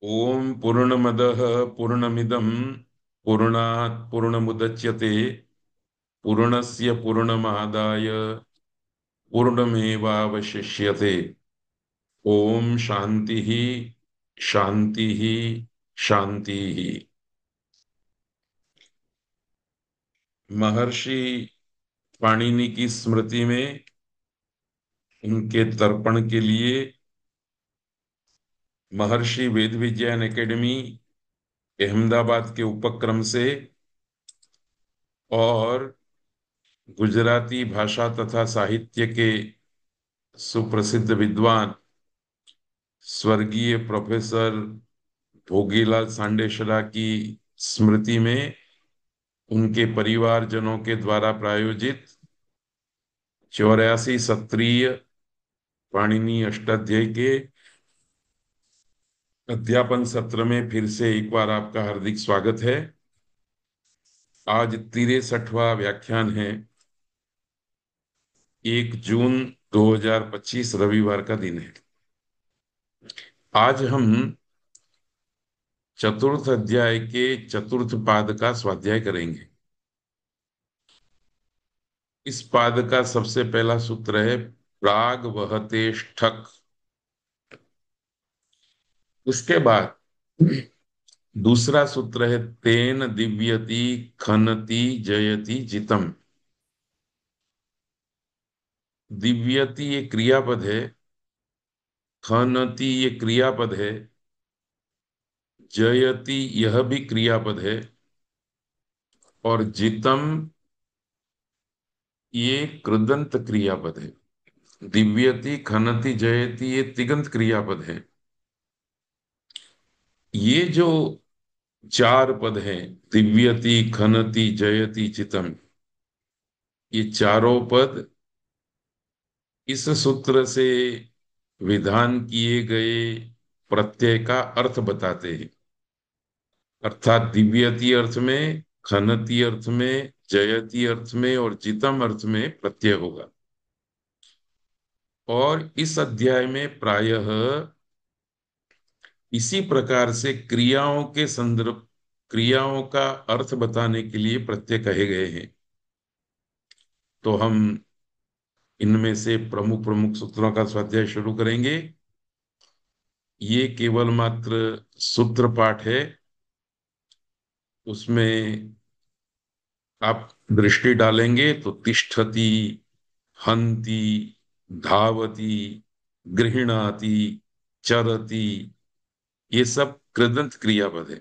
ओम पूर्णमदः पूर्णमिदं पूर्णात् पूर्णमुदच्यते पूर्णस्य पूर्णमादाय पूर्णमेवावशिष्यते। ओम शांति शांति शांति। महर्षि पाणिनि की स्मृति में उनके तर्पण के लिए महर्षि वेद विज्ञान एकेडमी अहमदाबाद के उपक्रम से और गुजराती भाषा तथा साहित्य के सुप्रसिद्ध विद्वान स्वर्गीय प्रोफेसर भोगीलाल सांडेसरा की स्मृति में उनके परिवारजनों के द्वारा प्रायोजित 84 सत्रीय पाणिनि अष्टाध्यायी के अध्यापन सत्र में फिर से एक बार आपका हार्दिक स्वागत है। आज 63वां व्याख्यान है। 1 जून 2025 रविवार का दिन है। आज हम चतुर्थ अध्याय के चतुर्थ पाद का स्वाध्याय करेंगे। इस पाद का सबसे पहला सूत्र है प्राग वहते ठक। उसके बाद दूसरा सूत्र है तेन दिव्यति खनति जयति जितम। दिव्यति ये क्रियापद है, खनति ये क्रियापद है, जयति यह भी क्रियापद है और जितम ये कृदंत क्रियापद है। दिव्यति खनति जयति ये तिगंत क्रियापद है। ये जो चार पद हैं, दिव्यति खनति जयति चितम, ये चारों पद इस सूत्र से विधान किए गए प्रत्यय का अर्थ बताते हैं। अर्थात दिव्यति अर्थ में, खनति अर्थ में, जयति अर्थ में और जितम अर्थ में प्रत्यय होगा। और इस अध्याय में प्रायः इसी प्रकार से क्रियाओं का अर्थ बताने के लिए प्रत्यय कहे गए हैं। तो हम इनमें से प्रमुख प्रमुख सूत्रों का स्वाध्याय शुरू करेंगे। ये केवल मात्र सूत्र पाठ है। उसमें आप दृष्टि डालेंगे तो तिष्ठति, हंति, धावति, गृह्णाति, चरति, ये सब कृदंत क्रियापद है।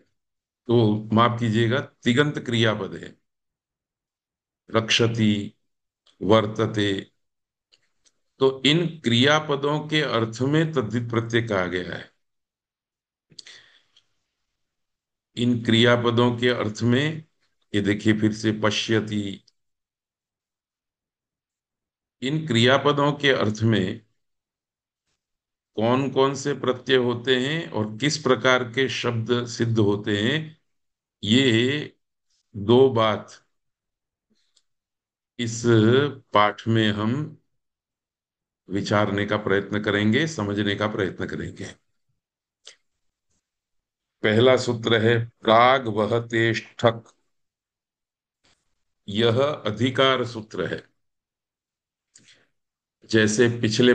तो माफ कीजिएगा, तिगंत क्रियापद है। रक्षति, वर्तते, तो इन क्रियापदों के अर्थ में तद्धित प्रत्यय कहा गया है। इन क्रियापदों के अर्थ में ये देखिए फिर से पश्यति। इन क्रियापदों के अर्थ में कौन कौन से प्रत्यय होते हैं और किस प्रकार के शब्द सिद्ध होते हैं, ये दो बात इस पाठ में हम विचारने का प्रयत्न करेंगे, समझने का प्रयत्न करेंगे। पहला सूत्र है प्राग वहते ठक। यह अधिकार सूत्र है। जैसे पिछले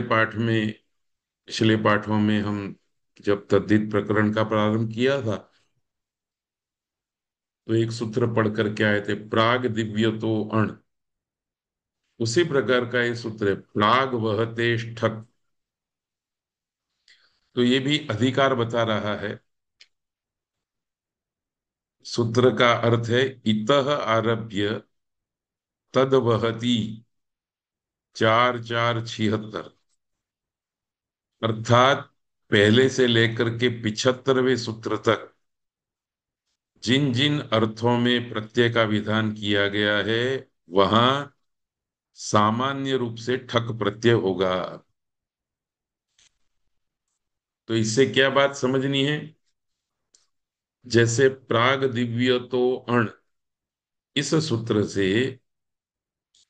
पाठों में हम जब तद्धित प्रकरण का प्रारंभ किया था तो एक सूत्र पढ़ करके आए थे, प्राग दिव्य तो अण। उसी प्रकार का ये सूत्र है प्राग वहते ठक। तो ये भी अधिकार बता रहा है। सूत्र का अर्थ है इतः आरभ्य तद वहति 4476। अर्थात पहले से लेकर के 75वें सूत्र तक जिन जिन अर्थों में प्रत्यय का विधान किया गया है वहां सामान्य रूप से ठक प्रत्यय होगा। तो इससे क्या बात समझनी है? जैसे प्राग दिव्य तो अण, इस सूत्र से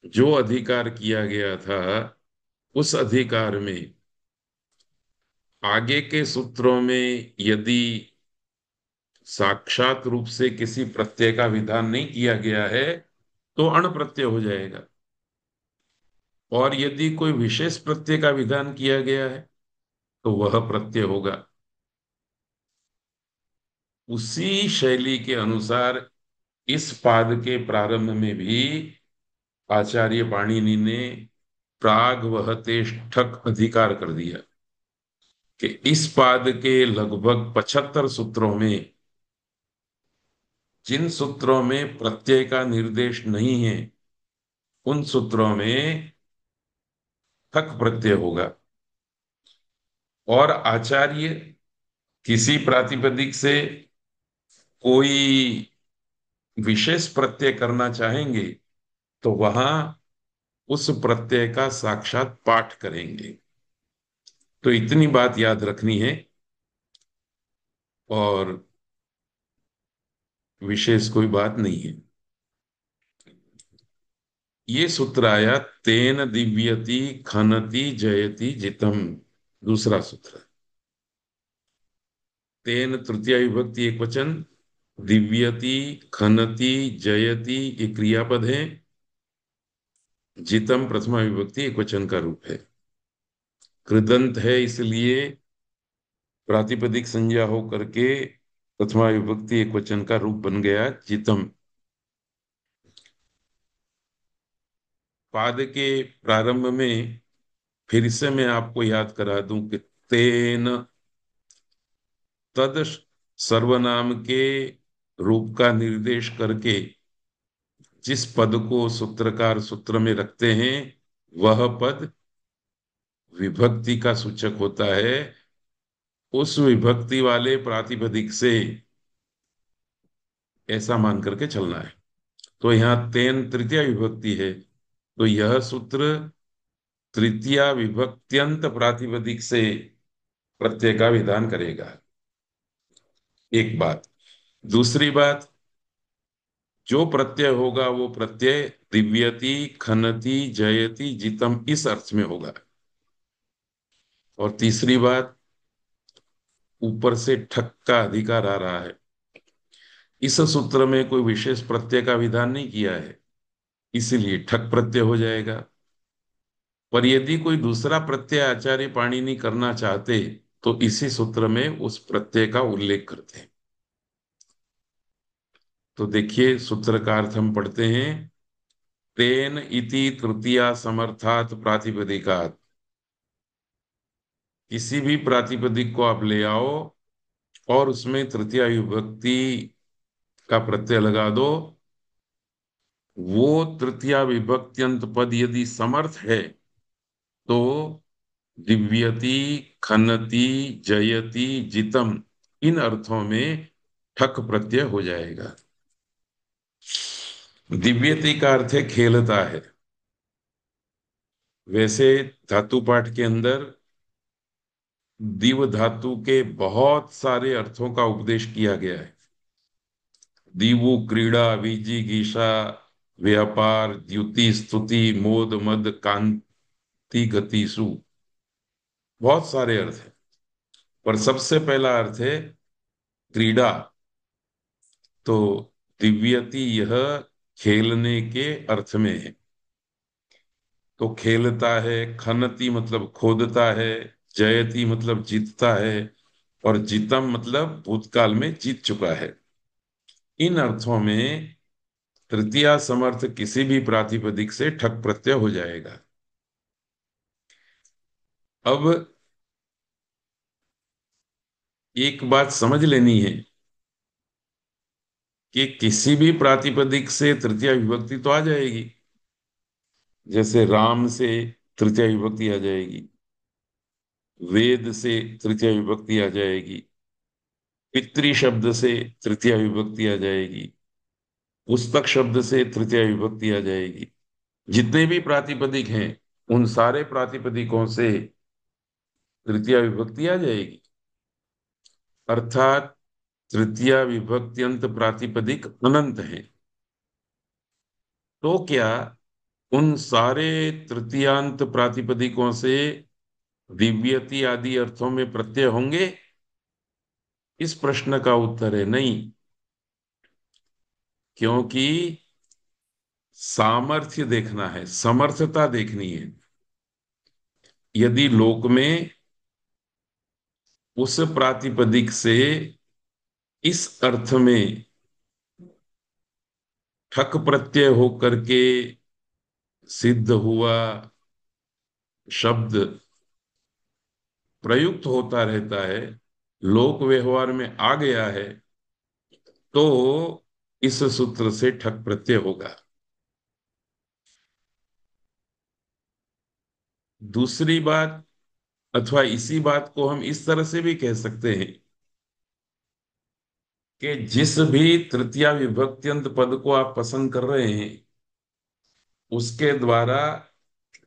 जो अधिकार किया गया था उस अधिकार में आगे के सूत्रों में यदि साक्षात रूप से किसी प्रत्यय का विधान नहीं किया गया है तो अण प्रत्यय हो जाएगा। और यदि कोई विशेष प्रत्यय का विधान किया गया है तो वह प्रत्यय होगा। उसी शैली के अनुसार इस पाद के प्रारंभ में भी आचार्य पाणिनि ने प्राग वहते ठक अधिकार कर दिया कि इस पाद के लगभग 75 सूत्रों में जिन सूत्रों में प्रत्यय का निर्देश नहीं है उन सूत्रों में ठक प्रत्यय होगा। और आचार्य किसी प्रातिपदिक से कोई विशेष प्रत्यय करना चाहेंगे तो वहां उस प्रत्यय का साक्षात पाठ करेंगे। तो इतनी बात याद रखनी है और विशेष कोई बात नहीं है। ये सूत्र आया तेन दिव्यति खनति जयति जितम। दूसरा सूत्र, तेन तृतीय विभक्ति एक वचन, दिव्यति खनति जयति ये क्रियापद है, जितम प्रथमा विभक्ति एक वचन का रूप है। कृदंत है इसलिए प्रातिपदिक संज्ञा हो करके प्रथमा विभक्ति एक वचन का रूप बन गया जितम। पाद के प्रारंभ में फिर से मैं आपको याद करा दूं कि तेन तद सर्वनाम के रूप का निर्देश करके जिस पद को सूत्रकार सूत्र में रखते हैं वह पद विभक्ति का सूचक होता है। उस विभक्ति वाले प्रातिपदिक से ऐसा मान करके चलना है। तो यहाँ तेन तृतीय विभक्ति है तो यह सूत्र तृतीय विभक्त्यंत प्रातिपदिक से प्रत्यय का विधान करेगा। एक बात। दूसरी बात, जो प्रत्यय होगा वो प्रत्यय दिव्यति खनति जयति जितम इस अर्थ में होगा। और तीसरी बात, ऊपर से ठक का अधिकार आ रहा है। इस सूत्र में कोई विशेष प्रत्यय का विधान नहीं किया है इसीलिए ठक प्रत्यय हो जाएगा। पर यदि कोई दूसरा प्रत्यय आचार्य पाणिनि करना चाहते तो इसी सूत्र में उस प्रत्यय का उल्लेख करते हैं। तो देखिए सूत्र का अर्थ हम पढ़ते हैं। तेन इति तृतीया समर्थात प्रातिपदिकात। किसी भी प्रातिपदिक को आप ले आओ और उसमें तृतीया विभक्ति का प्रत्यय लगा दो। वो तृतीया विभक्त्यंत पद यदि समर्थ है तो दिव्यति खनति जयति जितम इन अर्थों में ठक प्रत्यय हो जाएगा। दिव्यति का अर्थ है खेलता है। वैसे धातु पाठ के अंदर दिव धातु के बहुत सारे अर्थों का उपदेश किया गया है। दीवु क्रीड़ा विजिगीषा व्यापार द्युति स्तुति मोद मद कांति गतिसु, बहुत सारे अर्थ है। पर सबसे पहला अर्थ है क्रीड़ा। तो दिव्यति यह खेलने के अर्थ में है। तो खेलता है, खनति मतलब खोदता है, जयति मतलब जीतता है और जीतम मतलब भूतकाल में जीत चुका है। इन अर्थों में तृतीया समर्थ किसी भी प्रातिपदिक से ठक प्रत्यय हो जाएगा। अब एक बात समझ लेनी है कि किसी भी प्रातिपदिक से तृतीया विभक्ति तो आ जाएगी। जैसे राम से तृतीया विभक्ति आ जाएगी, वेद से तृतीया विभक्ति आ जाएगी, पितृ शब्द से तृतीया विभक्ति आ जाएगी, पुस्तक शब्द से तृतीया विभक्ति आ जाएगी। जितने भी प्रातिपदिक हैं उन सारे प्रातिपदिकों से तृतीया विभक्ति आ जाएगी। अर्थात तृतीया विभक्त्यंत प्रातिपदिक अनंत है। तो क्या उन सारे तृतीयांत प्रातिपदिकों से दिव्यति आदि अर्थों में प्रत्यय होंगे? इस प्रश्न का उत्तर है नहीं, क्योंकि सामर्थ्य देखना है, समर्थता देखनी है। यदि लोक में उस प्रातिपदिक से इस अर्थ में ठक प्रत्यय होकर के सिद्ध हुआ शब्द प्रयुक्त होता रहता है, लोक व्यवहार में आ गया है, तो इस सूत्र से ठक प्रत्यय होगा। दूसरी बात, अथवा इसी बात को हम इस तरह से भी कह सकते हैं कि जिस भी तृतीया विभक्त्यंत पद को आप पसंद कर रहे हैं, उसके द्वारा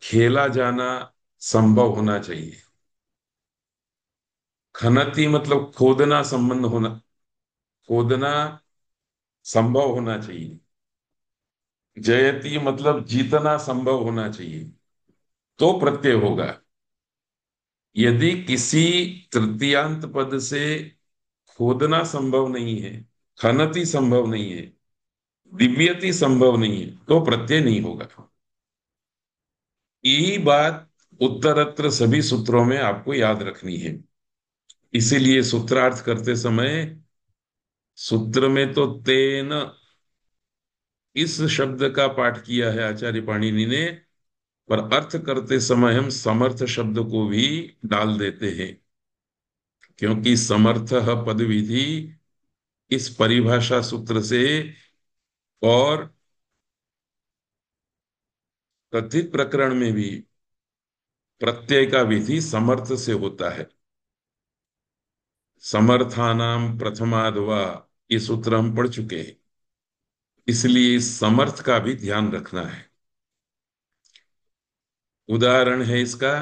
खेला जाना संभव होना चाहिए। खनति मतलब खोदना, संबंध होना, खोदना संभव होना चाहिए। जयति मतलब जीतना संभव होना चाहिए, तो प्रत्यय होगा। यदि किसी तृतीयांत पद से खोदना संभव नहीं है, खनति संभव नहीं है, दिव्यति संभव नहीं है, तो प्रत्यय नहीं होगा। यही बात उत्तरत्र सभी सूत्रों में आपको याद रखनी है। इसीलिए सूत्रार्थ करते समय सूत्र में तो तेन इस शब्द का पाठ किया है आचार्य पाणिनि ने, पर अर्थ करते समय हम समर्थ शब्द को भी डाल देते हैं, क्योंकि समर्थ पद विधि इस परिभाषा सूत्र से और कथित प्रकरण में भी प्रत्यय का विधि समर्थ से होता है। समर्थानाम प्रथमाद्वा, ये सूत्र हम पढ़ चुके हैं, इसलिए इस समर्थ का भी ध्यान रखना है। उदाहरण है इसका,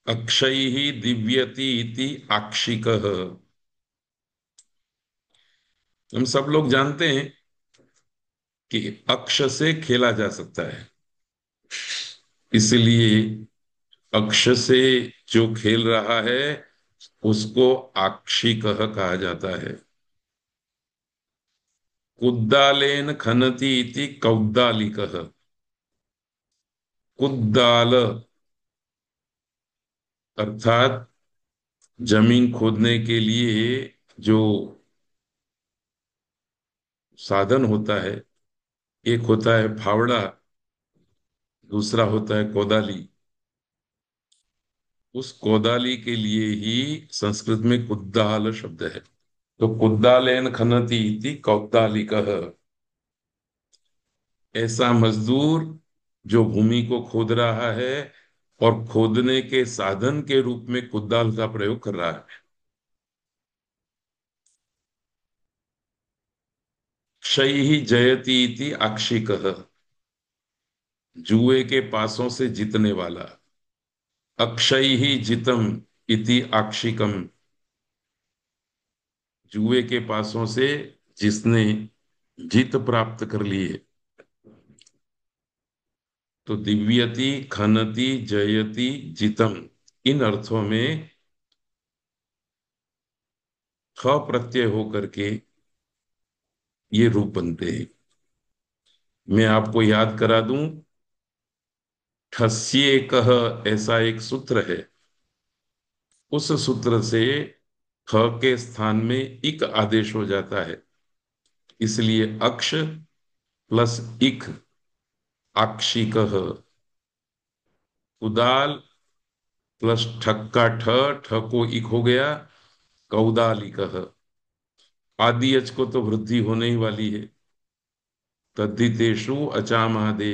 अक्षय दिव्यति इति आक्षिक। हम सब लोग जानते हैं कि अक्ष से खेला जा सकता है, इसलिए अक्ष से जो खेल रहा है उसको आक्षिक कहा जाता है। कुद्दालेन खनति इति कौद्दालिकः। कुद्दाल अर्थात जमीन खोदने के लिए जो साधन होता है, एक होता है फावड़ा, दूसरा होता है कोदाली। उस कोदाली के लिए ही संस्कृत में कुद्दाल शब्द है। तो कुद्दालेन खनति इति कौद्दालिकः, ऐसा मजदूर जो भूमि को खोद रहा है और खोदने के साधन के रूप में कुदाल का प्रयोग कर रहा है। क्षय जयति इति आक्षिकः, जुए के पासों से जीतने वाला। अक्षय ही जितम इति आक्षिकम, जुए के पासों से जिसने जीत प्राप्त कर ली है। तो दिव्यति, खनति, जयति, जितम, इन अर्थों में ख प्रत्यय होकर के ये रूप बनते हैं। मैं आपको याद करा दूं, ठस्ये कह, ऐसा एक सूत्र है। उस सूत्र से ख के स्थान में इक आदेश हो जाता है, इसलिए अक्ष प्लस इक आक्षिक। कुदाल प्लस ठक्का ठ, ठ को इक हो गया कौदालिक। आदि अच को तो वृद्धि होने ही वाली है। तद्धितेषु अचामादे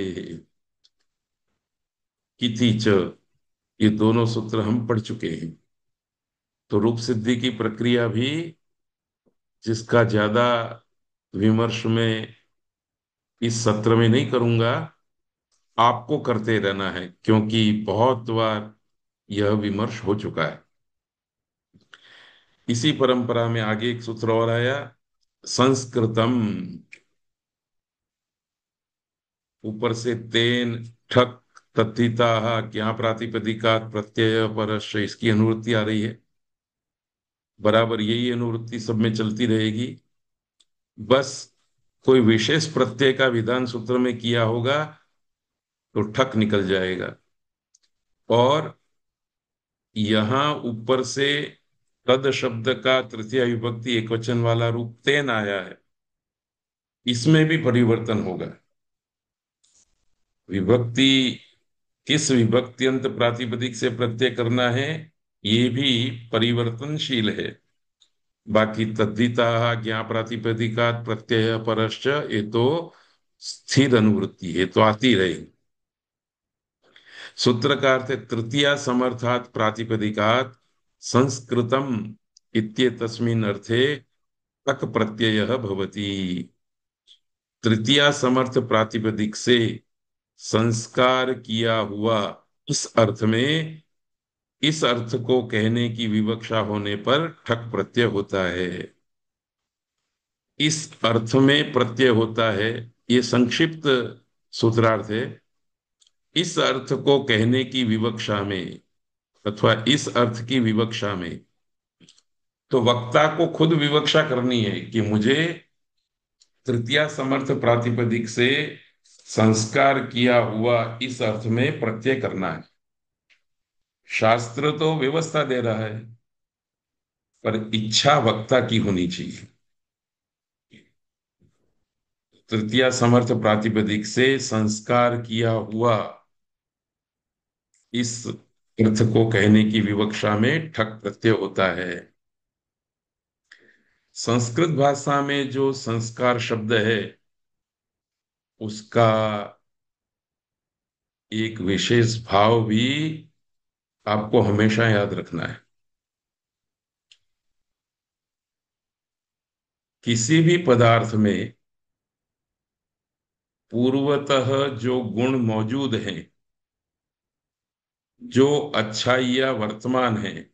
किति च, ये दोनों सूत्र हम पढ़ चुके हैं। तो रूप सिद्धि की प्रक्रिया भी, जिसका ज्यादा विमर्श में इस सत्र में नहीं करूंगा, आपको करते रहना है, क्योंकि बहुत बार यह विमर्श हो चुका है। इसी परंपरा में आगे एक सूत्र और आया, संस्कृतम, ऊपर से तेन ठक तथिता क्या प्रातिपदिका प्रत्यय परस्य, इसकी अनुवृत्ति आ रही है। बराबर यही अनुवृत्ति सब में चलती रहेगी। बस कोई विशेष प्रत्यय का विधान सूत्र में किया होगा तो ठक निकल जाएगा। और यहां ऊपर से तद शब्द का तृतीय विभक्ति एकवचन वाला रूप तेन आया है, इसमें भी परिवर्तन होगा। विभक्ति किस विभक्त्यंत प्रातिपदिक से प्रत्यय करना है, ये भी परिवर्तनशील है। बाकी तद्धिता ज्ञा प्रातिपदिकात प्रत्यय परश्च, ये तो स्थिर अनुवृत्ति है, तो आती रहेगी। सूत्र का अर्थ है तृतीया समर्थात प्रातिपदिकात संस्कृतम इत्येतस्मिन् अर्थे तक प्रत्ययः भवति। तृतीया समर्थ प्रातिपदिक से संस्कार किया हुआ, इस अर्थ में, इस अर्थ को कहने की विवक्षा होने पर ठक प्रत्यय होता है। इस अर्थ में प्रत्यय होता है, ये संक्षिप्त सूत्रार्थ है। इस अर्थ को कहने की विवक्षा में, अथवा इस अर्थ की विवक्षा में, तो वक्ता को खुद विवक्षा करनी है कि मुझे तृतीया समर्थ प्रातिपदिक से संस्कार किया हुआ इस अर्थ में प्रत्यय करना है। शास्त्र तो व्यवस्था दे रहा है, पर इच्छा वक्ता की होनी चाहिए। तृतीया समर्थ प्रातिपदिक से संस्कार किया हुआ, इस अर्थ को कहने की विवक्षा में ठक प्रत्यय होता है। संस्कृत भाषा में जो संस्कार शब्द है, उसका एक विशेष भाव भी आपको हमेशा याद रखना है। किसी भी पदार्थ में पूर्वतः जो गुण मौजूद हैं, जो अच्छाइयाँ वर्तमान है,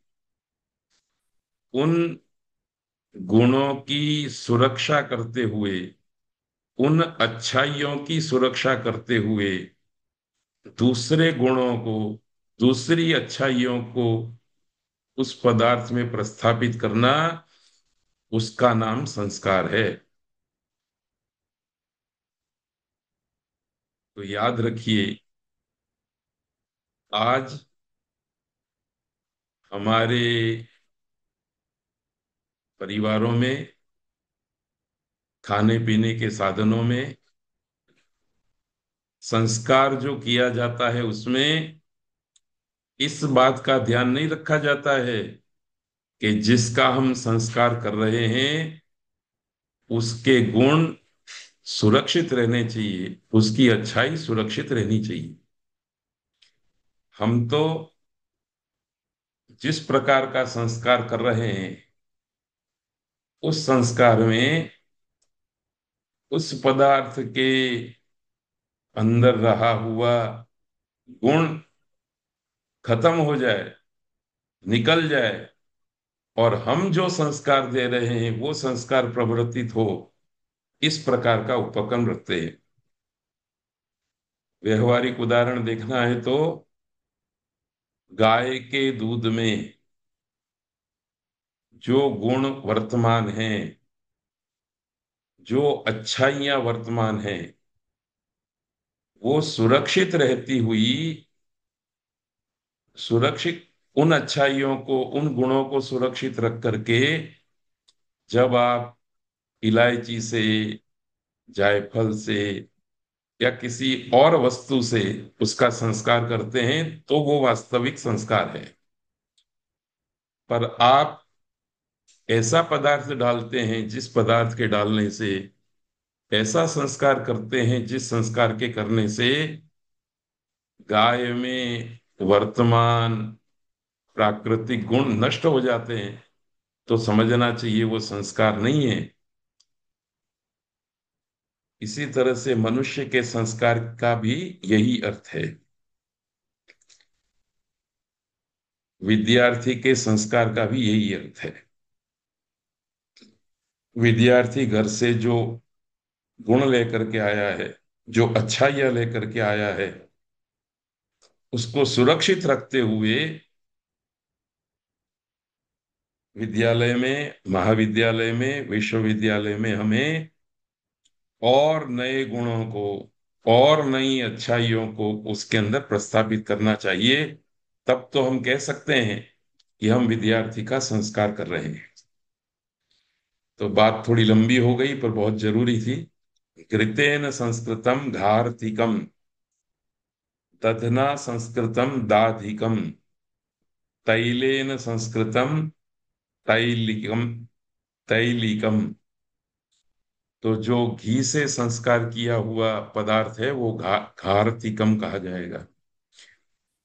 उन गुणों की सुरक्षा करते हुए, उन अच्छाइयों की सुरक्षा करते हुए दूसरे गुणों को, दूसरी अच्छाइयों को उस पदार्थ में प्रस्थापित करना, उसका नाम संस्कार है। तो याद रखिए, आज हमारे परिवारों में, खाने पीने के साधनों में संस्कार जो किया जाता है, उसमें इस बात का ध्यान नहीं रखा जाता है कि जिसका हम संस्कार कर रहे हैं उसके गुण सुरक्षित रहने चाहिए, उसकी अच्छाई सुरक्षित रहनी चाहिए। हम तो जिस प्रकार का संस्कार कर रहे हैं, उस संस्कार में उस पदार्थ के अंदर रहा हुआ गुण खत्म हो जाए, निकल जाए, और हम जो संस्कार दे रहे हैं वो संस्कार प्रवर्तित हो, इस प्रकार का उपक्रम रखते हैं। व्यवहारिक उदाहरण देखना है तो गाय के दूध में जो गुण वर्तमान हैं, जो अच्छाइयां वर्तमान हैं, वो सुरक्षित रहती हुई, सुरक्षित, उन अच्छाइयों को, उन गुणों को सुरक्षित रख करके जब आप इलायची से, जायफल से, या किसी और वस्तु से उसका संस्कार करते हैं तो वो वास्तविक संस्कार है। पर आप ऐसा पदार्थ डालते हैं जिस पदार्थ के डालने से, ऐसा संस्कार करते हैं जिस संस्कार के करने से गाय में वर्तमान प्राकृतिक गुण नष्ट हो जाते हैं, तो समझना चाहिए वो संस्कार नहीं है। इसी तरह से मनुष्य के संस्कार का भी यही अर्थ है। विद्यार्थी के संस्कार का भी यही अर्थ है। विद्यार्थी घर से जो गुण लेकर के आया है, जो अच्छाइयां लेकर के आया है, उसको सुरक्षित रखते हुए विद्यालय में, महाविद्यालय में, विश्वविद्यालय में हमें और नए गुणों को और नई अच्छाइयों को उसके अंदर प्रस्थापित करना चाहिए। तब तो हम कह सकते हैं कि हम विद्यार्थी का संस्कार कर रहे हैं। तो बात थोड़ी लंबी हो गई पर बहुत जरूरी थी। कृतेन संस्कृतम घार्थिकम, दधना संस्कृतम दाधिकम, तैलेन संस्कृतम तैलिकम, तैलिकम। तो जो घी से संस्कार किया हुआ पदार्थ है वो घार्थिकम कहा जाएगा।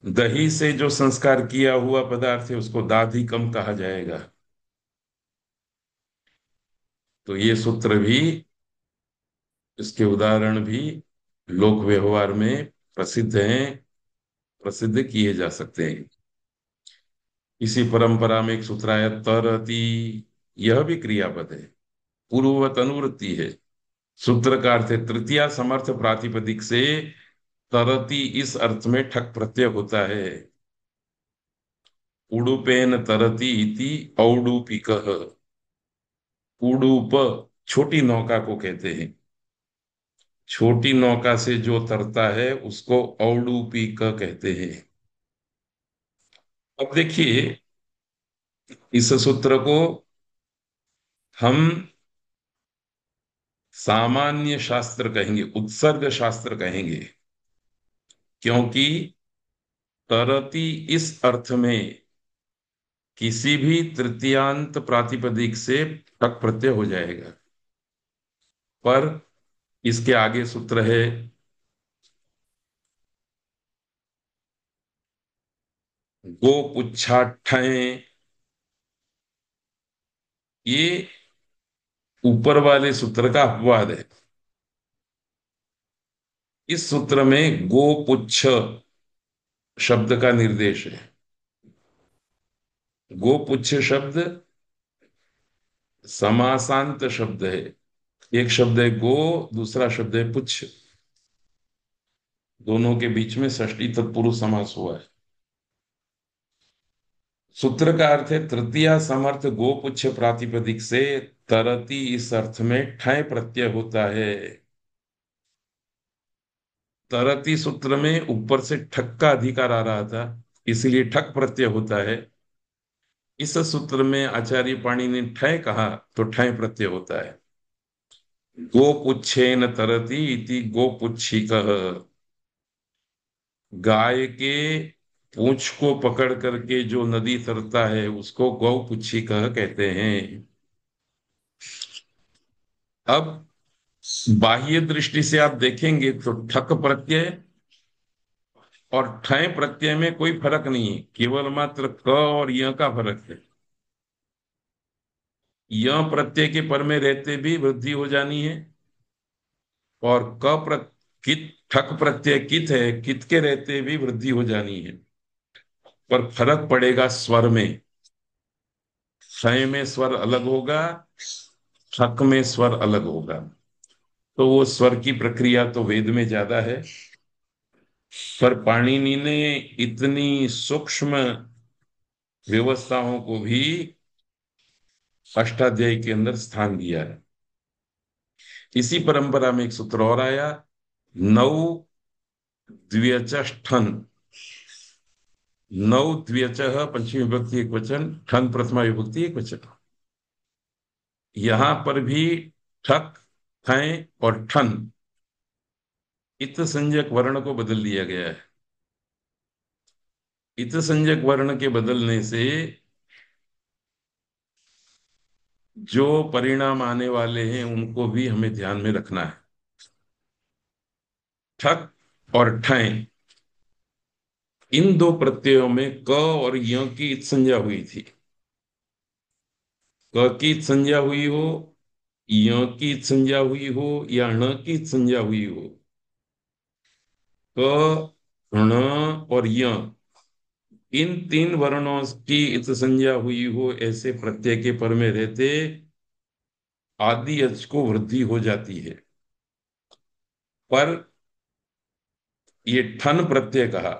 दही से जो संस्कार किया हुआ पदार्थ है उसको दाधिकम कहा जाएगा। तो ये सूत्र भी, इसके उदाहरण भी लोक व्यवहार में प्रसिद्ध हैं, प्रसिद्ध किए जा सकते हैं। इसी परंपरा में एक सूत्र आया तरति, यह भी क्रियापद है, पूर्ववत अनुवृत्ति है। सूत्र का अर्थ है तृतीया समर्थ प्रातिपदिक से तरति इस अर्थ में ठक प्रत्यय होता है। उडुपेन तरति इति औडुपिकः। उडुप छोटी नौका को कहते हैं। छोटी नौका से जो तरता है उसको औडुपिक कहते हैं। अब देखिए, इस सूत्र को हम सामान्य शास्त्र कहेंगे, उत्सर्ग शास्त्र कहेंगे, क्योंकि तरति इस अर्थ में किसी भी तृतीयांत प्रातिपदिक से टक प्रत्यय हो जाएगा। पर इसके आगे सूत्र है गोपुच्छाठय। ये ऊपर वाले सूत्र का अपवाद है। इस सूत्र में गोपुच्छ शब्द का निर्देश है। गोपुच्छ शब्द समासांत शब्द है। एक शब्द है गो, दूसरा शब्द है पुच्छ। दोनों के बीच में षष्ठी तत्पुरुष समास हुआ है। सूत्र का अर्थ है तृतीया समर्थ गोपुच्छ प्रातिपदिक से तरति इस अर्थ में ठय प्रत्यय होता है। तरति सूत्र में ऊपर से ठक का अधिकार आ रहा था, इसलिए ठक प्रत्यय होता है। इस सूत्र में आचार्य पाणि ने ठय कहा तो ठय प्रत्यय होता है। गोपुच्छेन तरति इति गोपुच्छिकः। गाय के पूंछ को पकड़ करके जो नदी तरता है उसको गौपुच्छिकः कहते हैं। अब बाह्य दृष्टि से आप देखेंगे तो ठक प्रत्यय और ठय प्रत्यय में कोई फर्क नहीं है, केवल मात्र क और य का फर्क है। य प्रत्यय के पर में रहते भी वृद्धि हो जानी है, और कित ठक प्रत्यय कित है, कित के रहते भी वृद्धि हो जानी है। पर फर्क पड़ेगा स्वर में। क्षय में स्वर अलग होगा, ठक में स्वर अलग होगा। तो वो स्वर की प्रक्रिया तो वेद में ज्यादा है, पर पाणिनि ने इतनी सूक्ष्म व्यवस्थाओं को भी अष्टाध्यायी के अंदर स्थान दिया है। इसी परंपरा में एक सूत्र और आया, नौ द्व्यचष्ठन। नौ द्व्यच पंचमी विभक्ति एक वचन, ठन प्रथमा विभक्ति एक वचन। यहां पर भी ठक, ठय और ठन इत संज्ञक वर्ण को बदल दिया गया है। इत संज्ञक वर्ण के बदलने से जो परिणाम आने वाले हैं उनको भी हमें ध्यान में रखना है। ठक और ठय, इन दो प्रत्ययों में क और य की इत संज्ञा हुई थी। क की इत संज्ञा हुई हो, य की इत संज्ञा हुई हो या ण की इत संज्ञा हुई हो, क, ण और य, इन तीन वर्णों की इत संज्ञा हुई हो ऐसे प्रत्यय के पर में रहते आदि अच को वृद्धि हो जाती है। पर ये ठन प्रत्यय कहा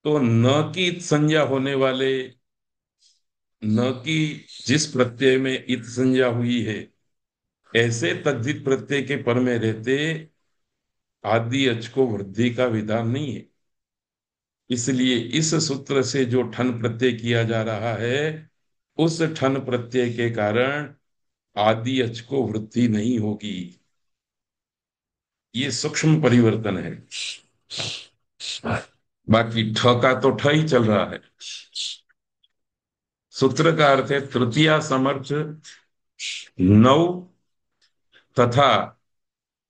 तो न की इत संज्ञा होने वाले न कि जिस प्रत्यय में इत संज्ञा हुई है ऐसे तद्धित प्रत्यय के पर में रहते आदि अच को वृद्धि का विधान नहीं है। इसलिए इस सूत्र से जो ठन प्रत्यय किया जा रहा है उस ठन प्रत्यय के कारण आदि अच को वृद्धि नहीं होगी। ये सूक्ष्म परिवर्तन है। बाकी ठ का तो ठ ही चल रहा है। सूत्र का अर्थ है तृतीया समर्थ नव तथा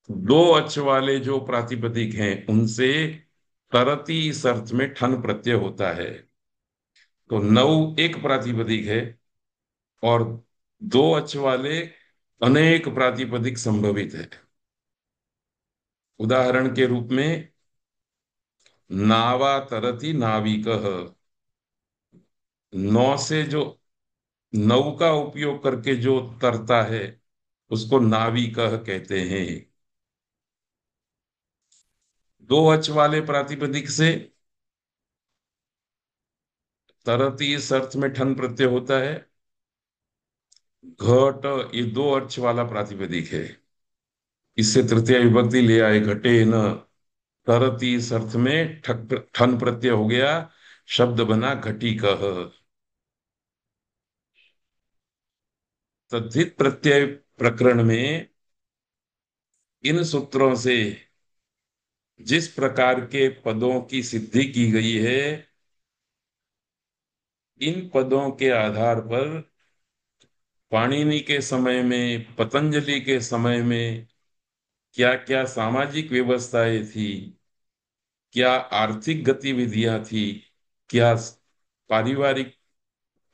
दो अच वाले जो प्रातिपदिक हैं उनसे तरति इस अर्थ में ठन प्रत्यय होता है। तो नव एक प्रातिपदिक है और दो अच वाले अनेक प्रातिपदिक संभवित है। उदाहरण के रूप में नावा तरति नाविकः, नौ से जो नौ का उपयोग करके जो तरता है उसको नाविकः कहते हैं। दो अच वाले प्रातिपदिक से तरति इस अर्थ में ठन प्रत्यय होता है। घट ये दो अच वाला प्रातिपदिक है। इससे तृतीय विभक्ति ले आए घटे न, तरति इस अर्थ में ठक ठन प्रत्यय हो गया, शब्द बना घटी कह। तद्धित प्रत्यय प्रकरण में इन सूत्रों से जिस प्रकार के पदों की सिद्धि की गई है इन पदों के आधार पर पाणिनि के समय में पतंजलि के समय में क्या क्या सामाजिक व्यवस्थाएं थी, क्या आर्थिक गतिविधियां थी, क्या पारिवारिक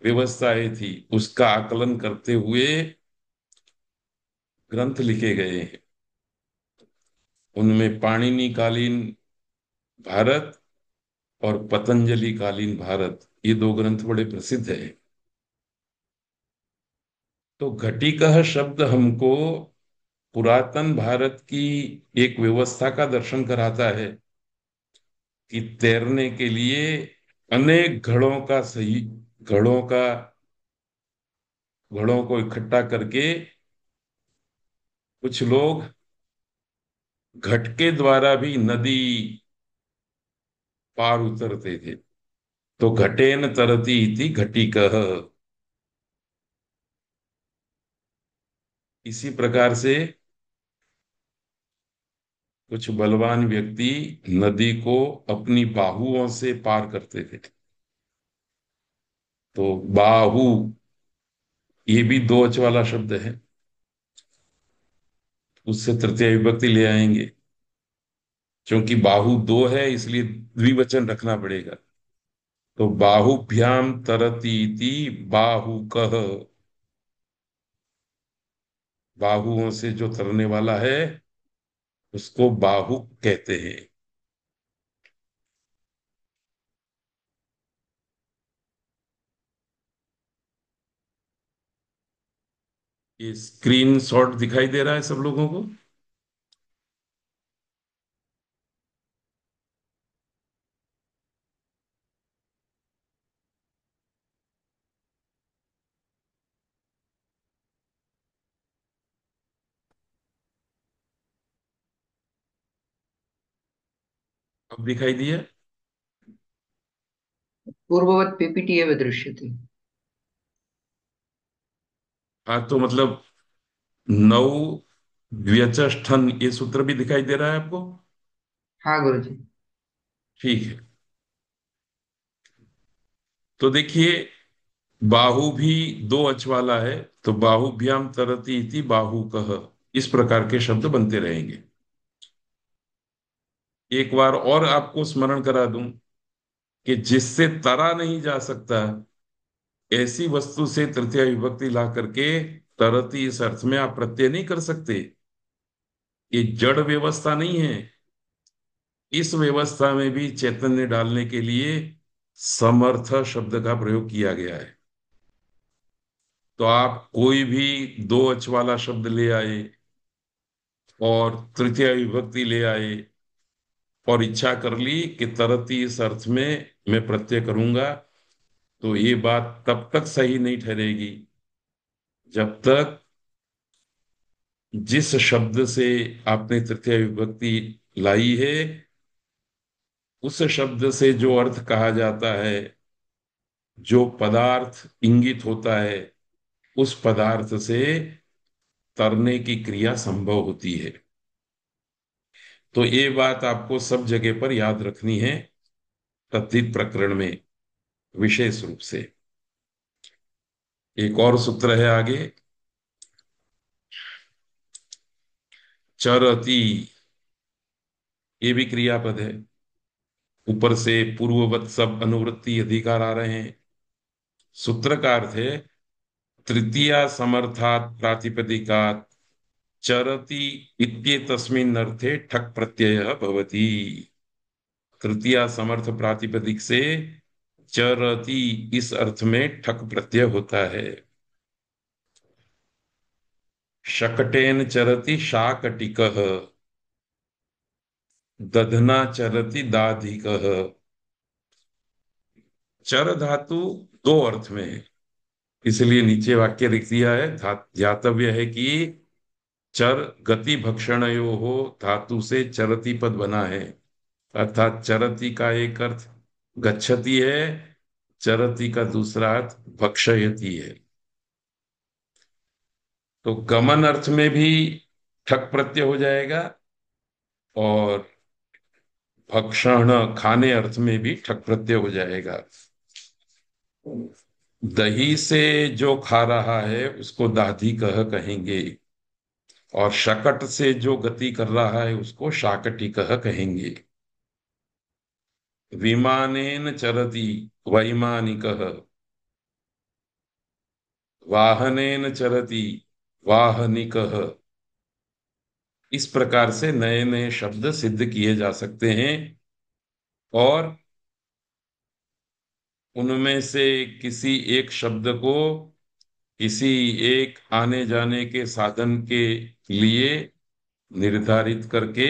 व्यवस्थाएं थी, उसका आकलन करते हुए ग्रंथ लिखे गए हैं। उनमें पाणिनि कालीन भारत और पतंजलि कालीन भारत ये दो ग्रंथ बड़े प्रसिद्ध हैं। तो घटिकः शब्द हमको पुरातन भारत की एक व्यवस्था का दर्शन कराता है कि तैरने के लिए अनेक घड़ों को इकट्ठा करके कुछ लोग घट के द्वारा भी नदी पार उतरते थे। तो घटेन तरती इति घटिकः। इसी प्रकार से कुछ बलवान व्यक्ति नदी को अपनी बाहुओं से पार करते थे। तो बाहु ये भी दो अच वाला शब्द है, उससे तृतीय विभक्ति ले आएंगे। क्योंकि बाहु दो है इसलिए द्विवचन रखना पड़ेगा। तो बाहुभ्याम तरतीति बाहुकः, बाहुओं से जो तरने वाला है उसको बाहुक कहते हैं। ये स्क्रीन शॉट दिखाई दे रहा है सब लोगों को? अब दिखाई दिया? पूर्ववत् पीपीटी एव दृश्यते। हाँ, तो मतलब नौ व्यचष्ठन ये सूत्र भी दिखाई दे रहा है आपको? हाँ गुरुजी। ठीक है। तो देखिए बाहु भी दो अच वाला है, तो बाहुभ्याम तरती इति बाहुकः, इस प्रकार के शब्द बनते रहेंगे। एक बार और आपको स्मरण करा दूं कि जिससे तरा नहीं जा सकता ऐसी वस्तु से तृतीय विभक्ति ला करके तरती इस अर्थ में आप प्रत्यय नहीं कर सकते। ये जड़ व्यवस्था नहीं है। इस व्यवस्था में भी चैतन्य डालने के लिए समर्थ शब्द का प्रयोग किया गया है। तो आप कोई भी दो अच वाला शब्द ले आए और तृतीय विभक्ति ले आए और इच्छा कर ली कि तरती इस अर्थ में मैं प्रत्यय करूंगा, तो ये बात तब तक सही नहीं ठहरेगी जब तक जिस शब्द से आपने तृतीय विभक्ति लाई है उस शब्द से जो अर्थ कहा जाता है, जो पदार्थ इंगित होता है, उस पदार्थ से तरने की क्रिया संभव होती है। तो ये बात आपको सब जगह पर याद रखनी है, तद्धित प्रकरण में विशेष रूप से। एक और सूत्र है आगे, चरति, ये भी क्रियापद है। ऊपर से पूर्ववत सब अनुवृत्ति अधिकार आ रहे हैं। सूत्र का अर्थ है तृतीया समर्थात प्रातिपदिकात चरति इत्येतस्मिन् अर्थे ठक प्रत्ययः भवति। तृतीया समर्थ प्रातिपदिक से चरति इस अर्थ में ठक प्रत्यय होता है। शकटेन चरति शाकटिकः, दधना चरति दाधिकः। चर धातु दो अर्थ में है, इसलिए नीचे वाक्य लिख दिया है। ध्यातव्य है कि चर गति भक्षणयो हो धातु से चरति पद बना है, अर्थात चरति का एक अर्थ गच्छति है, चरति का दूसरा अर्थ भक्षयति है। तो गमन अर्थ में भी ठक प्रत्यय हो जाएगा और भक्षण खाने अर्थ में भी ठक प्रत्यय हो जाएगा। दही से जो खा रहा है उसको दाधी कह कहेंगे, और शकट से जो गति कर रहा है उसको शाकटी कह कहेंगे। विमानेन चरति वैमानिकः, वाहनेन चरति वाहनिकः। इस प्रकार से नए नए शब्द सिद्ध किए जा सकते हैं, और उनमें से किसी एक शब्द को किसी एक आने जाने के साधन के लिए निर्धारित करके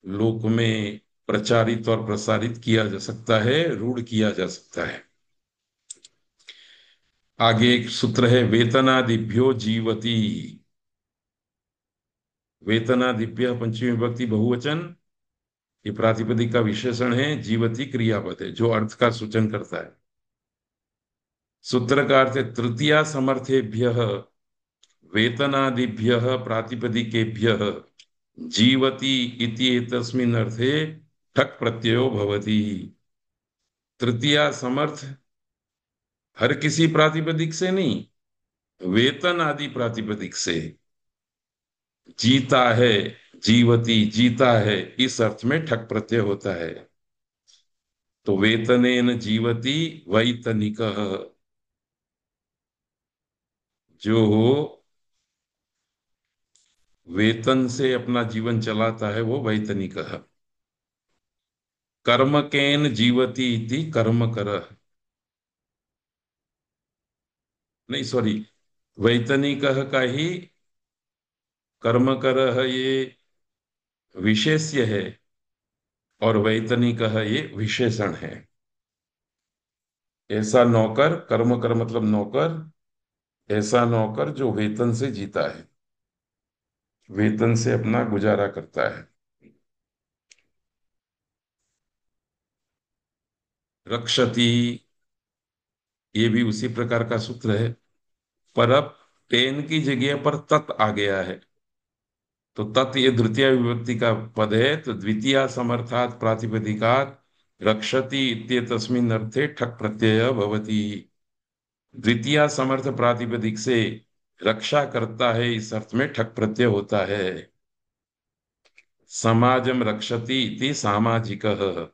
लोक में प्रचारित और प्रसारित किया जा सकता है, रूढ़ किया जा सकता है। आगे एक सूत्र है वेतनादिभ्यो जीवति। वेतनादिभ्य पंचमी विभक्ति बहुवचन, ये प्रातिपदिक का विशेषण है। जीवती क्रियापद है जो अर्थ का सूचन करता है। सूत्र का अर्थ है तृतीया समर्थेभ्य वेतनादिभ्य प्रातिपदिकेभ्य जीवति इति एतस्मिन् अर्थे ठक प्रत्ययो भवति। तृतीया समर्थ हर किसी प्रातिपदिक से नहीं, वेतन आदि प्रातिपदिक से। जीता है, जीवती जीता है, इस अर्थ में ठक प्रत्यय होता है। तो वेतनेन जीवति वैतनिकः, जो वेतन से अपना जीवन चलाता है वो वैतनिकः। कर्मकेन जीवति इति कर्मकरः, नहीं सॉरी, वैतनिकः का ही कर्मकरः ये विशेष्य है और वैतनिकः ये विशेषण है। ऐसा नौकर, कर्म कर मतलब नौकर, ऐसा नौकर जो वेतन से जीता है, वेतन से अपना गुजारा करता है। रक्षति, ये भी उसी प्रकार का सूत्र है, पर अब टेन की जगह पर तत् आ गया है। तो तत् ये द्वितीय विभक्ति का पद है, तो द्वितीय समर्थात प्रातिपदिकात रक्षति इत्येतस्मिन् अर्थे ठक प्रत्यय भवति। द्वितीय समर्थ प्रातिपदिक से रक्षा करता है इस अर्थ में ठक प्रत्यय होता है। समाजम रक्षति इति सामाजिकः,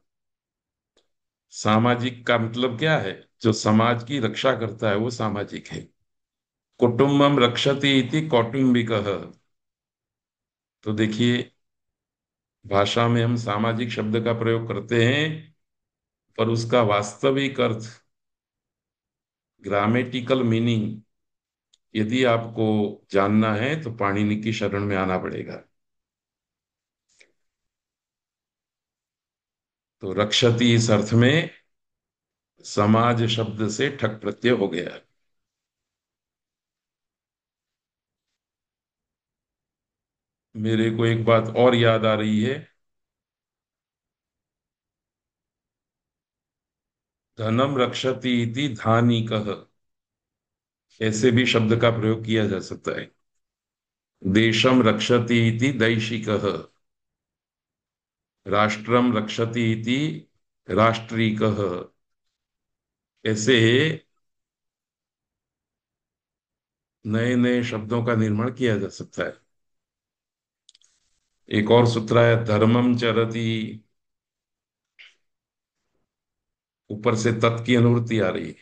सामाजिक का मतलब क्या है, जो समाज की रक्षा करता है वो सामाजिक है। कुटुम्बम रक्षति इति कौटुंबिकः, तो देखिए भाषा में हम सामाजिक शब्द का प्रयोग करते हैं, पर उसका वास्तविक अर्थ, ग्रामेटिकल मीनिंग यदि आपको जानना है तो पाणिनि की शरण में आना पड़ेगा। तो रक्षति इस अर्थ में समाज शब्द से ठक प्रत्यय हो गया। मेरे को एक बात और याद आ रही है। धनम रक्षति इति धानिकः, ऐसे भी शब्द का प्रयोग किया जा सकता है। देशम रक्षति इति दैशिकः, राष्ट्रम रक्षति इति राष्ट्रिकः। ऐसे नए नए शब्दों का निर्माण किया जा सकता है। एक और सूत्र है, धर्मम चरति, ऊपर से तत् की अनुवृत्ति आ रही है,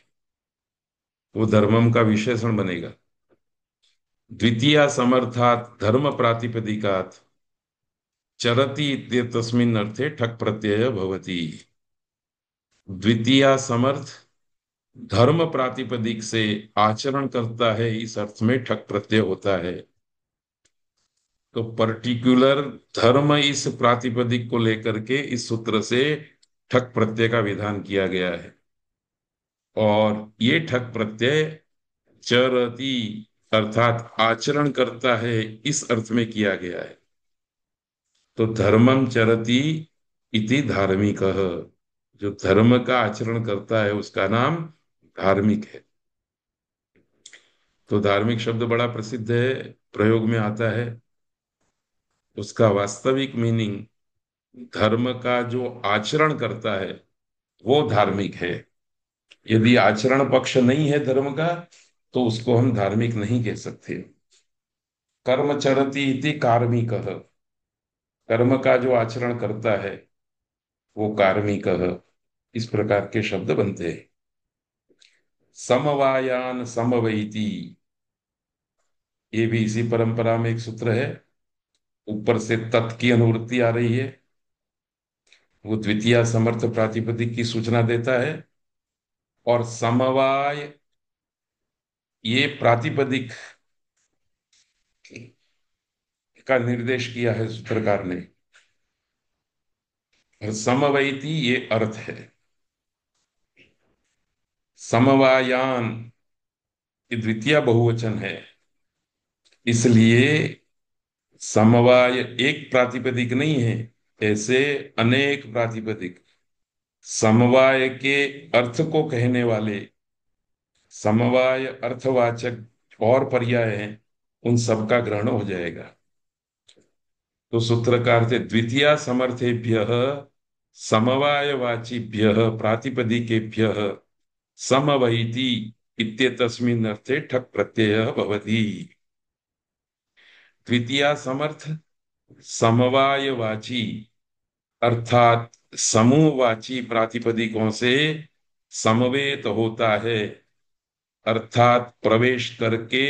वो धर्मम का विशेषण बनेगा। द्वितीया समर्थात धर्म प्रातिपदिकात चरति इत्येतस्मिन् अर्थे ठक प्रत्यय भवति। द्वितीया समर्थ धर्म प्रातिपदिक से आचरण करता है, इस अर्थ में ठक प्रत्यय होता है। तो पर्टिकुलर धर्म इस प्रातिपदिक को लेकर के इस सूत्र से ठक प्रत्यय का विधान किया गया है। और ये ठक प्रत्यय चरति अर्थात आचरण करता है, इस अर्थ में किया गया है। तो धर्मम चरति इति धार्मिकः, जो धर्म का आचरण करता है उसका नाम धार्मिक है। तो धार्मिक शब्द बड़ा प्रसिद्ध है, प्रयोग में आता है। उसका वास्तविक मीनिंग धर्म का जो आचरण करता है वो धार्मिक है। यदि आचरण पक्ष नहीं है धर्म का, तो उसको हम धार्मिक नहीं कह सकते। कर्म चरति इति कार्मिकः, कर्म का जो आचरण करता है वो कार्मिकः, इस प्रकार के शब्द बनते हैं। समवायान समवैति, ये भी इसी परंपरा में एक सूत्र है। ऊपर से तत् की अनुवृत्ति आ रही है, वो द्वितीय समर्थ प्रातिपदिक की सूचना देता है। और समवाय, ये प्रातिपदिक का निर्देश किया है सूत्रकार ने। और समवैति ये अर्थ है। समवायान ये द्वितीय बहुवचन है, इसलिए समवाय एक प्रातिपदिक नहीं है, ऐसे अनेक प्रातिपदिक समवाय के अर्थ को कहने वाले समवाय अर्थवाचक और पर्याय हैं, उन सब का ग्रहण हो जाएगा। तो सूत्रकार थे, द्वितीय समर्थेभ्य समवायवाचिभ्य प्रातिपदिकेभ्य समवैति इत्येतस्मिन् अर्थे ठक प्रत्ययः भवति। द्वितीय समर्थ समवायवाची अर्थात समूहवाची प्रातिपदिकों से समवेत होता है, अर्थात प्रवेश करके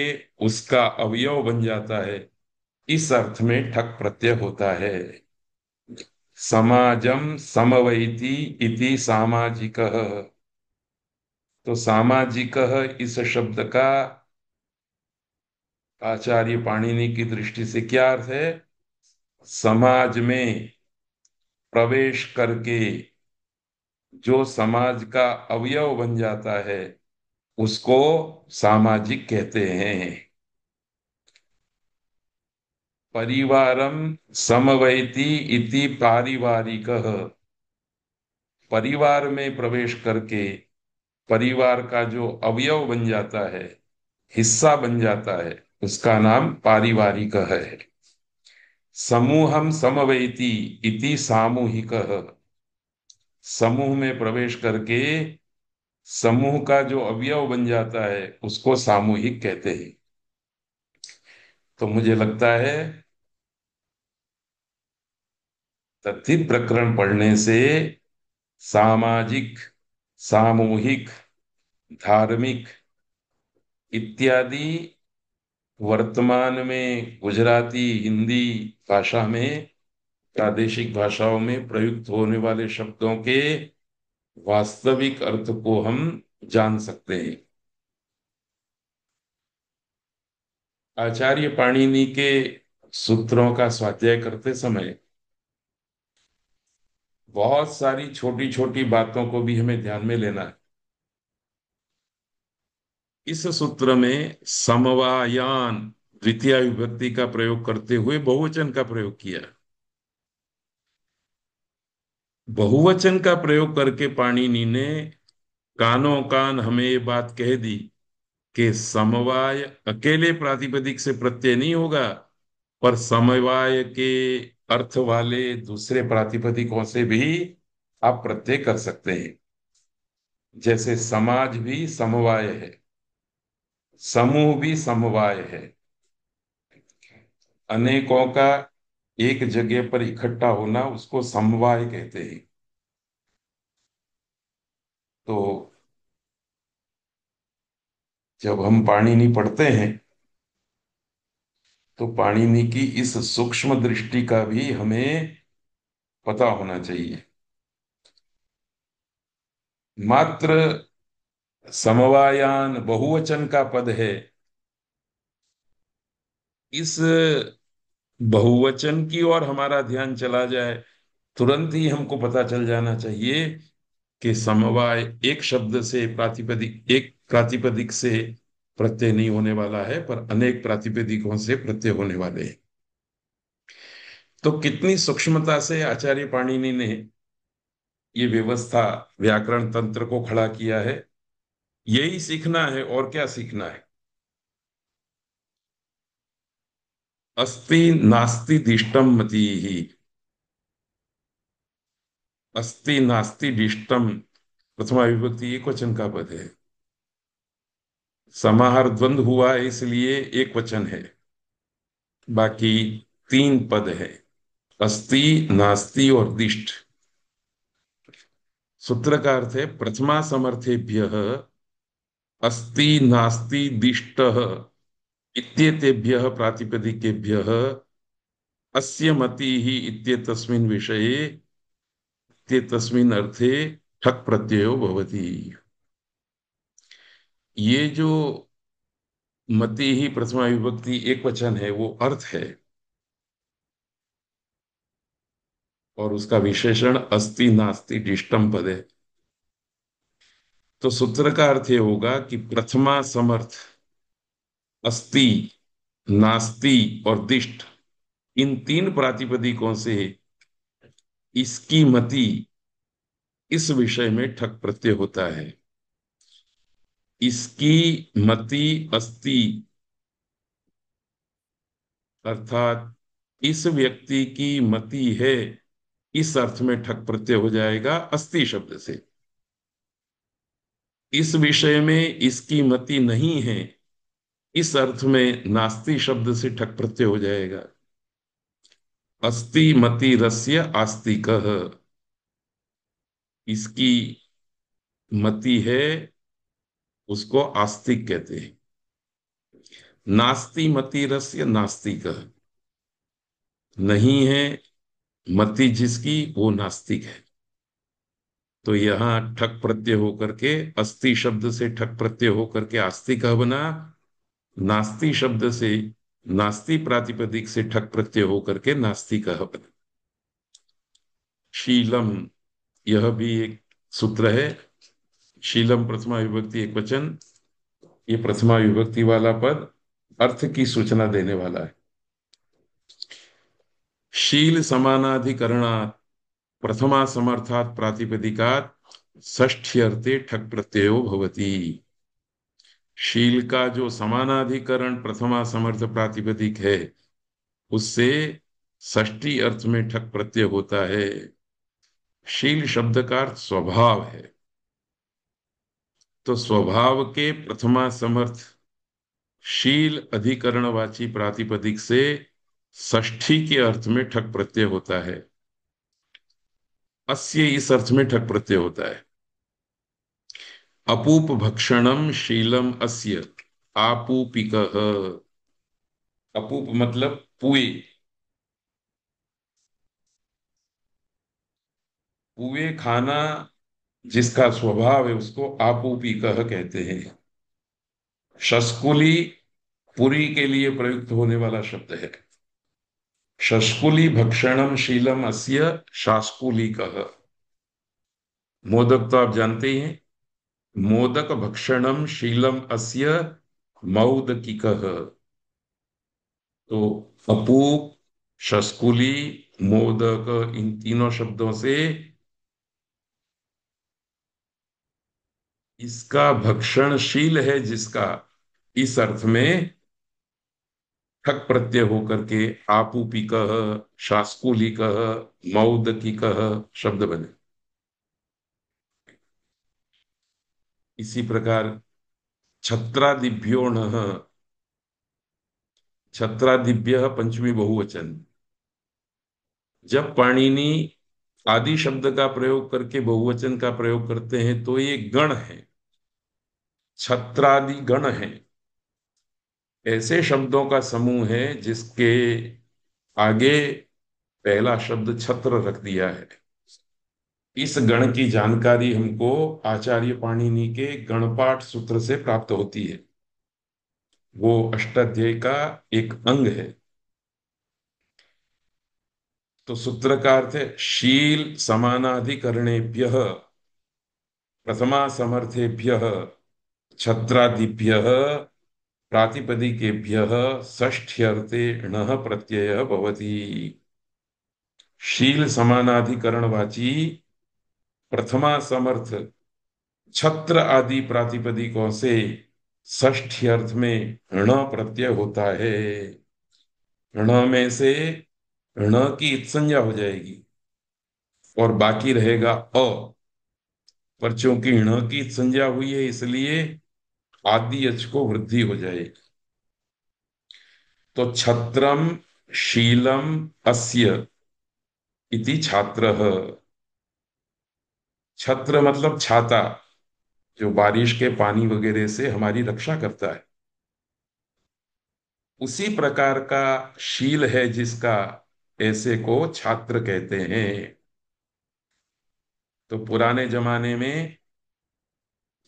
उसका अवयव बन जाता है, इस अर्थ में ठक प्रत्यय होता है। समाजम समवैति इति सामाजिकः, तो सामाजिकः इस शब्द का आचार्य पाणिनि की दृष्टि से क्या अर्थ है? समाज में प्रवेश करके जो समाज का अवयव बन जाता है उसको सामाजिक कहते हैं। परिवारम समवैति इति पारिवारिकः, परिवार में प्रवेश करके परिवार का जो अवयव बन जाता है, हिस्सा बन जाता है, उसका नाम पारिवारिक है। समूहम समवैति इति सामूहिकः, समूह में प्रवेश करके समूह का जो अवयव बन जाता है उसको सामूहिक कहते हैं। तो मुझे लगता है तथित प्रकरण पढ़ने से सामाजिक, सामूहिक, धार्मिक इत्यादि वर्तमान में गुजराती, हिंदी भाषा में, प्रादेशिक भाषाओं में प्रयुक्त होने वाले शब्दों के वास्तविक अर्थ को हम जान सकते हैं। आचार्य पाणिनि के सूत्रों का स्वाध्याय करते समय बहुत सारी छोटी छोटी बातों को भी हमें ध्यान में लेना है। इस सूत्र में समवायान द्वितीय विभक्ति का प्रयोग करते हुए बहुवचन का प्रयोग किया। बहुवचन का प्रयोग करके पाणिनि ने कानों कान हमें ये बात कह दी कि समवाय अकेले प्रातिपदिक से प्रत्यय नहीं होगा, पर समवाय के अर्थ वाले दूसरे प्रातिपदिकों से भी आप प्रत्यय कर सकते हैं। जैसे समाज भी समवाय है, समूह भी समवाय है, अनेकों का एक जगह पर इकट्ठा होना उसको समवाय कहते हैं। तो जब हम पाणिनि पढ़ते हैं तो पाणिनि की इस सूक्ष्म दृष्टि का भी हमें पता होना चाहिए। मात्र समवायान बहुवचन का पद है, इस बहुवचन की ओर हमारा ध्यान चला जाए, तुरंत ही हमको पता चल जाना चाहिए कि समवाय एक शब्द से प्रातिपदिक, एक प्रातिपदिक से प्रत्यय नहीं होने वाला है, पर अनेक प्रातिपदिकों से प्रत्यय होने वाले हैं। तो कितनी सूक्ष्मता से आचार्य पाणिनि ने ये व्यवस्था, व्याकरण तंत्र को खड़ा किया है। यही सीखना है, और क्या सीखना है। अस्ति नास्ति दिष्टम मति ही, अस्ति नास्ति दिष्टम प्रथमा विभक्ति एक वचन का पद है। समाहार द्वंद्व हुआ है इसलिए एक वचन है, बाकी तीन पद है, अस्ति नास्ति और दिष्ट। सूत्र का अर्थ है प्रथमा समर्थेभ्य अस्ति नास्ति दिष्ट इत्येतेभ्यः प्रातिपदिकेभ्यः अस्य मति ही इत्येतस्मिन् विषये इत्येतस्मिन् अर्थे ठक् प्रत्ययो भवति। ये जो मति ही प्रथमा विभक्ति एक वचन है वो अर्थ है, और उसका विशेषण अस्ति नास्ति दिष्टम पद है। तो सूत्र का अर्थ ये होगा कि प्रथमा समर्थ अस्ति, नास्ति और दिष्ट, इन तीन प्रातिपदिकों से इसकी मति इस विषय में ठक प्रत्यय होता है। इसकी मति अस्ति अर्थात इस व्यक्ति की मति है, इस अर्थ में ठक प्रत्यय हो जाएगा अस्ति शब्द से। इस विषय में इसकी मति नहीं है, इस अर्थ में नास्ति शब्द से ठक प्रत्यय हो जाएगा। अस्ति मति रस्य आस्तिकः, इसकी मति है उसको आस्तिक कहते हैं। नास्ति मति रस्य नास्तिकः, नहीं है मति जिसकी वो नास्तिक है। तो यहां ठक प्रत्यय होकर के अस्ति शब्द से ठक प्रत्यय होकर के आस्तिक बना, नास्ति शब्द से नास्ति प्रातिपदिक से ठक प्रत्यय होकर के नास्तिक बना। शीलम, यह भी एक सूत्र है। शीलम प्रथमा विभक्ति एक वचन, ये प्रथमा विभक्ति वाला पद अर्थ की सूचना देने वाला है। शील समानाधिकरणात् प्रथमा समर्थात् प्रातिपदिकात् षष्ठ्यर्थे ठक प्रत्ययो भवति। शील का जो समानाधिकरण प्रथमा समर्थ प्रातिपदिक है उससे षष्ठी अर्थ में ठक प्रत्यय होता है। शील शब्द का अर्थ स्वभाव है, तो स्वभाव के प्रथमा समर्थ शील अधिकरणवाची प्रातिपदिक से षष्ठी के अर्थ में ठक प्रत्यय होता है। अस्य इस अर्थ में ठक प्रत्यय होता है। अपूप भक्षणम शीलम अस्य आपूपिकः। अपूप मतलब पुए, पुए खाना जिसका स्वभाव है उसको आपूपिकः कहते हैं। शस्कुली पुरी के लिए प्रयुक्त होने वाला शब्द है। शस्कुली भक्षणम शीलम अस्य शास्कुलिकः। मोदक तो आप जानते ही हैं, मोदक भक्षणम शीलम अस्य मौदकिकः। तो अपूप, शस्कुली, मोदक, इन तीनों शब्दों से इसका भक्षणशील है जिसका, इस अर्थ में ठक प्रत्यय होकर के आपूपिकः, शास्कुलिकः, मौदकिकः शब्द बने। इसी प्रकार छत्रादिभ्यो नः, छत्रादिभ्य पंचमी बहुवचन। जब पाणिनि आदि शब्द का प्रयोग करके बहुवचन का प्रयोग करते हैं तो ये गण है, छत्रादि गण है, ऐसे शब्दों का समूह है जिसके आगे पहला शब्द छत्र रख दिया है। इस गण की जानकारी हमको आचार्य पाणिनि के गणपाठ सूत्र से प्राप्त होती है। वो अष्टाध्यायी का एक अंग है। तो सूत्र का अर्थ है शील समानाधिकरणेभ्य प्रथमा समर्थेभ्य छत्रादिभ्य प्रातिपदिकेभ्य षष्ठ्यर्थे णः प्रत्यय भवति। शील समानाधिकरणवाची प्रथमा समर्थ छत्र आदि प्रातिपदिकों से षष्ठी अर्थ में ण प्रत्यय होता है। ण में से ण की इत्संज्ञा हो जाएगी और बाकी रहेगा अ। पर चूंकि ण की इत्संज्ञा हुई है इसलिए आदि अच को वृद्धि हो जाएगी। तो छत्रम शीलम अस्य इति छात्रः। छत्र मतलब छाता, जो बारिश के पानी वगैरह से हमारी रक्षा करता है। उसी प्रकार का शील है जिसका, ऐसे को छात्र कहते हैं। तो पुराने जमाने में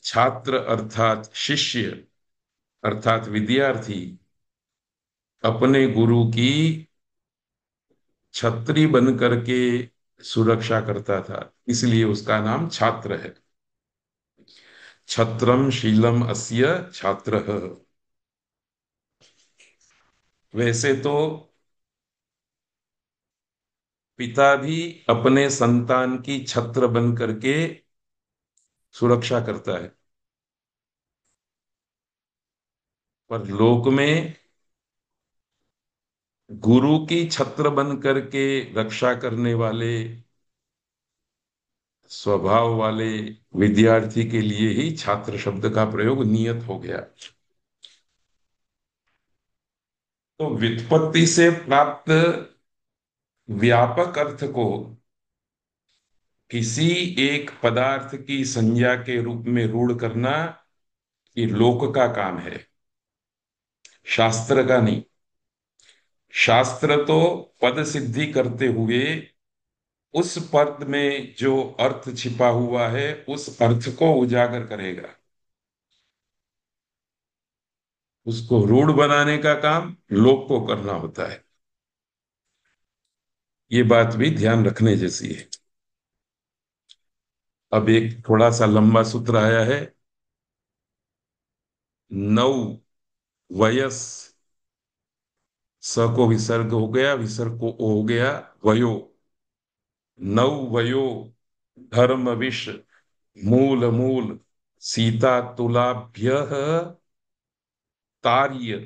छात्र अर्थात शिष्य अर्थात विद्यार्थी अपने गुरु की छत्री बन करके सुरक्षा करता था, इसलिए उसका नाम छात्र है। छत्रम शीलम अस्य छात्रः। वैसे तो पिता भी अपने संतान की छत्र बन करके सुरक्षा करता है, पर लोक में गुरु की छत्र बन करके रक्षा करने वाले स्वभाव वाले विद्यार्थी के लिए ही छात्र शब्द का प्रयोग नियत हो गया। तो व्युत्पत्ति से प्राप्त व्यापक अर्थ को किसी एक पदार्थ की संज्ञा के रूप में रूढ़ करना, ये लोक का काम है, शास्त्र का नहीं। शास्त्र तो पद सिद्धि करते हुए उस पद में जो अर्थ छिपा हुआ है उस अर्थ को उजागर करेगा। उसको रूढ़ बनाने का काम लोक को करना होता है। ये बात भी ध्यान रखने जैसी है। अब एक थोड़ा सा लंबा सूत्र आया है। नौ वयस, स को विसर्ग हो गया, विसर्ग को ओ हो गया, वयो। नौ वयो धर्म विष मूल मूल सीता तुलाभ्य तार्य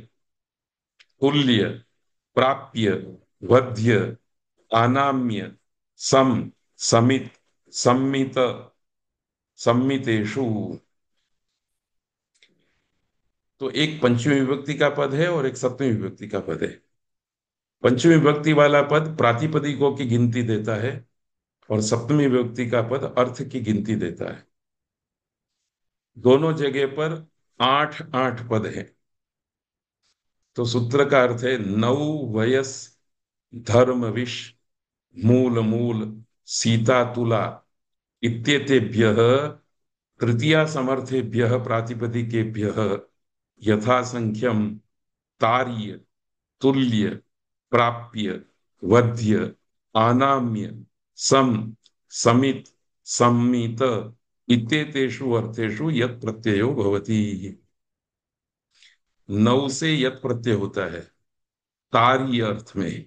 तुल्य प्राप्य वध्य आनाम्य सम समित सम्मित सम्मितेषु। तो एक पंचमी विभक्ति का पद है और एक सप्तमी विभक्ति का पद है। पंचमी विभक्ति वाला पद प्रातिपदिकों की गिनती देता है और सप्तमी विभक्ति का पद अर्थ की गिनती देता है। दोनों जगह पर 8 8 पद हैं। तो सूत्र का अर्थ है नौ वयस धर्म विष मूल मूल सीता तुला इत्येतेभ्यः तृतीया समर्थेभ्यः प्रातिपदिकेभ्यः यथासंख्यम तार्य तुल्य प्राप्य वध्य आनाम्य सम समित सम्मित इत्येतेषु अर्थेषु यत् प्रत्ययो भवति। नौ से यत् प्रत्यय होता है तार्य अर्थ में।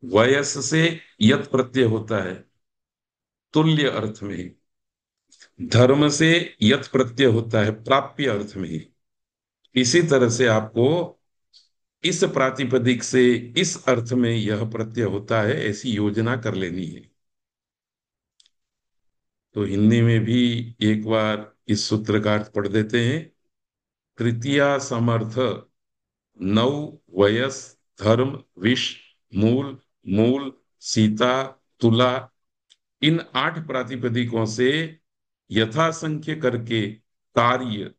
वयस से यत् प्रत्यय होता है तुल्य अर्थ में। धर्म से यत् प्रत्यय होता है प्राप्य अर्थ में। इसी तरह से आपको इस प्रातिपदिक से इस अर्थ में यह प्रत्यय होता है ऐसी योजना कर लेनी है। तो हिंदी में भी एक बार इस सूत्र का अर्थ पढ़ देते हैं। तृतीया समर्थ नौ वयस धर्म विष मूल मूल सीता तुला, इन 8 प्रातिपदिकों से यथासंख्य करके तार्य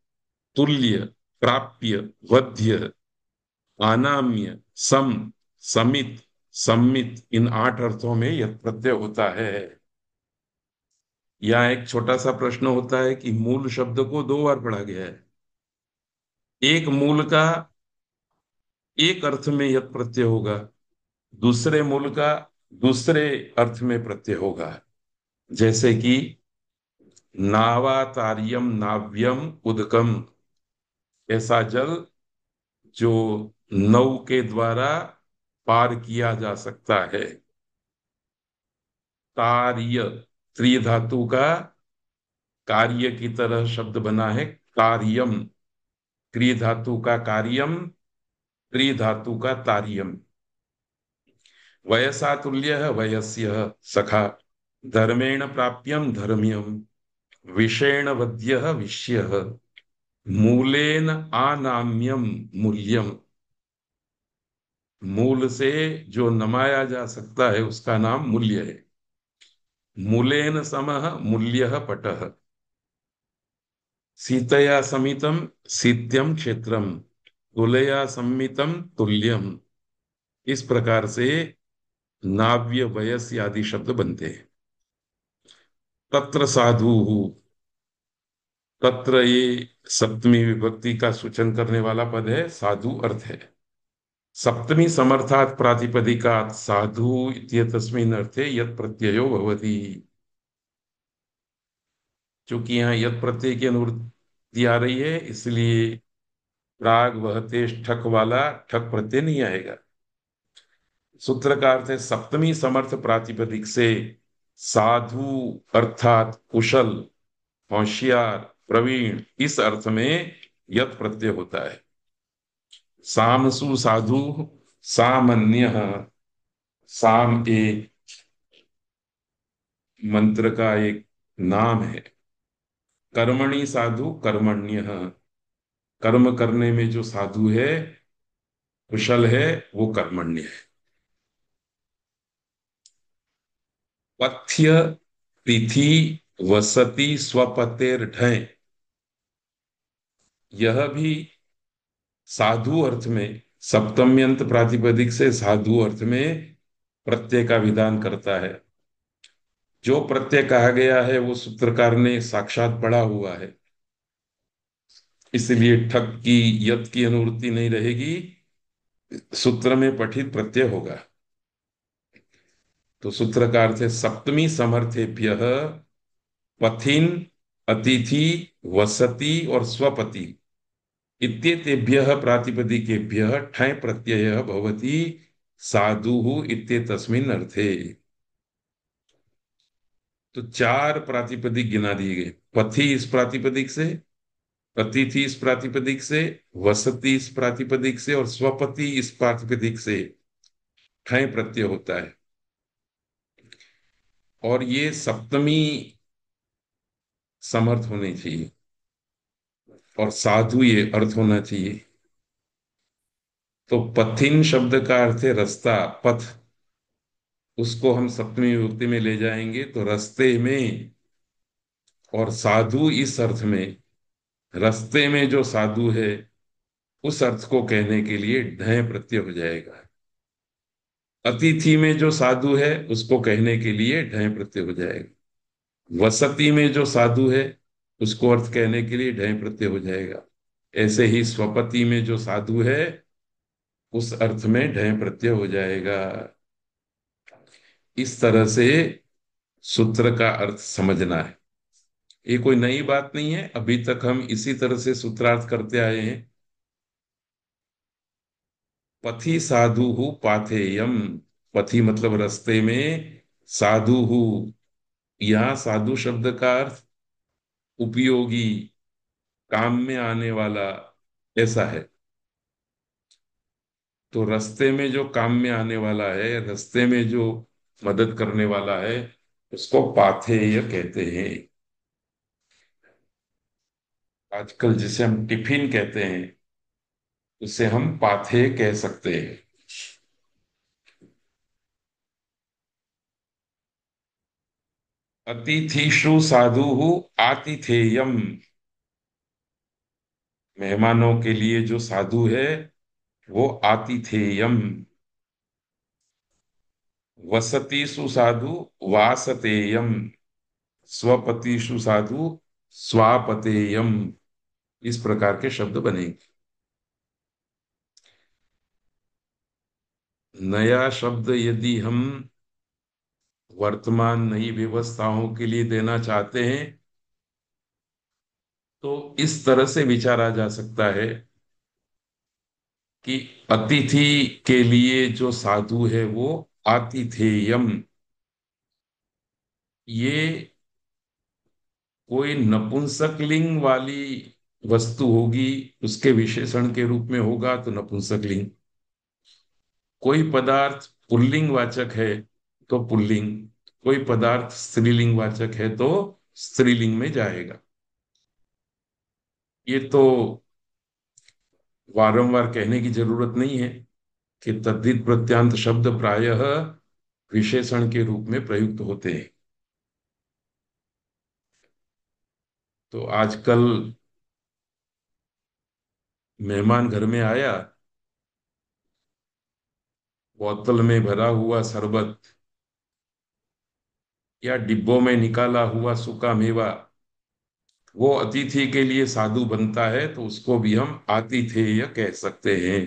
तुल्य प्राप्य वध्य अनाम्य सम समित सम्मित, इन 8 अर्थों में यह प्रत्यय होता है। यहाँ एक छोटा सा प्रश्न होता है कि मूल शब्द को 2 बार पढ़ा गया है। एक मूल का एक अर्थ में यत प्रत्यय होगा, दूसरे मूल का दूसरे अर्थ में प्रत्यय होगा। जैसे कि नावातार्यम नाव्यम उदकम, ऐसा जल जो नौ के द्वारा पार किया जा सकता है। कार्य त्रि धातु का कार्य की तरह शब्द बना है कार्यम। क्री धातु का कार्यम, त्रि धातु का तार्यम। वयसा तुल्य वयस्य सखा, धर्मेण प्राप्यम धर्म्यम, विषेण वद्य विष्य, मूलेन आनाम्यम मूल्यम। मूल से जो नमाया जा सकता है उसका नाम मूल्य है। मूलेन समः मूल्यः पटः, सीतया समितम सीत्यम क्षेत्रम, तुलया सम्मितम तुल्यम। इस प्रकार से नाव्य वयस्य आदि शब्द बनते हैं। तत्र साधु, तत्र ये सप्तमी विभक्ति का सूचन करने वाला पद है, साधु अर्थ है। सप्तमी समर्थात् प्रातिपदिकात् साधु इत्येतस्मिन् अर्थे यत् प्रत्ययो भवति। चूंकि यहाँ यत् प्रत्यय की अनुवृत्ति आ रही है इसलिए प्राग वहते ठक वाला ठक प्रत्यय नहीं आएगा। सूत्र का अर्थ है सप्तमी समर्थ प्रातिपदिक से साधु अर्थात कुशल होशियार प्रवीण इस अर्थ में यत प्रत्यय होता है। सामसु साधु सामान्य, साम एक मंत्र का एक नाम है। कर्मणि साधु कर्मण्य, कर्म करने में जो साधु है कुशल है वो कर्मण्य है। पथ्य तिथि वसति स्वपतेर ढय, यह भी साधु अर्थ में सप्तम्यंत प्रातिपदिक से साधु अर्थ में प्रत्यय का विधान करता है। जो प्रत्यय कहा गया है वो सूत्रकार ने साक्षात पढ़ा हुआ है, इसलिए ठक की यत की अनुवृत्ति नहीं रहेगी, सूत्र में पठित प्रत्यय होगा। तो सूत्र का अर्थ है सप्तमी समर्थेभ्य पथिन अतिथि वसति और स्वपति इत्येतेभ्यः प्रातिपदिकेभ्यः ठञ् प्रत्ययः भवति साधुः इत्येतस्मिन् अर्थे। तो 4 प्रातिपदिक गिना दिए गए। पथि इस प्रातिपदिक से, अतिथि इस प्रातिपदिक से, वसति इस प्रातिपदिक से और स्वपति इस प्रातिपदिक से ठञ् प्रत्यय होता है। और ये सप्तमी समर्थ होने चाहिए और साधु ये अर्थ होना चाहिए। तो पथिन शब्द का अर्थ है रास्ता पथ, उसको हम सप्तमी विभक्ति में ले जाएंगे तो रास्ते में, और साधु इस अर्थ में रास्ते में जो साधु है उस अर्थ को कहने के लिए ढय प्रत्यय हो जाएगा। अतिथि में जो साधु है उसको कहने के लिए ढय प्रत्यय हो जाएगा। वसति में जो साधु है उसको अर्थ कहने के लिए ढय प्रत्यय हो जाएगा। ऐसे ही स्वपति में जो साधु है उस अर्थ में ढय प्रत्यय हो जाएगा। इस तरह से सूत्र का अर्थ समझना है। ये कोई नई बात नहीं है, अभी तक हम इसी तरह से सूत्रार्थ करते आए हैं। पथि साधु पाथेयम। पथि मतलब रास्ते में, साधु, यहाँ साधु शब्द का अर्थ उपयोगी, काम में आने वाला, ऐसा है। तो रास्ते में जो काम में आने वाला है, रास्ते में जो मदद करने वाला है, उसको पाथेय कहते हैं। आजकल जिसे हम टिफिन कहते हैं, उसे हम पाथेय कह सकते हैं। अतिथिषु साधु आतिथेयम। मेहमानों के लिए जो साधु है, वो आतिथेयम। वसतीषु साधु वासतेयम। स्वपतिषु साधु स्वापतेयम। इस प्रकार के शब्द बनेंगे। नया शब्द यदि हम वर्तमान नई व्यवस्थाओं के लिए देना चाहते हैं, तो इस तरह से विचारा जा सकता है कि अतिथि के लिए जो साधु है वो आतिथेयम। ये कोई नपुंसकलिंग वाली वस्तु होगी, उसके विशेषण के रूप में होगा तो नपुंसकलिंग। कोई पदार्थ पुल्लिंग वाचक है तो पुल्लिंग, कोई पदार्थ स्त्रीलिंग वाचक है तो स्त्रीलिंग में जाएगा। ये तो बारंबार कहने की जरूरत नहीं है कि तद्धित प्रत्यांत शब्द प्रायः विशेषण के रूप में प्रयुक्त होते हैं। तो आजकल मेहमान घर में आया, बोतल में भरा हुआ शरबत या डिब्बों में निकाला हुआ सूखा मेवा, वो अतिथि के लिए साधु बनता है, तो उसको भी हम आतिथेय कह सकते हैं।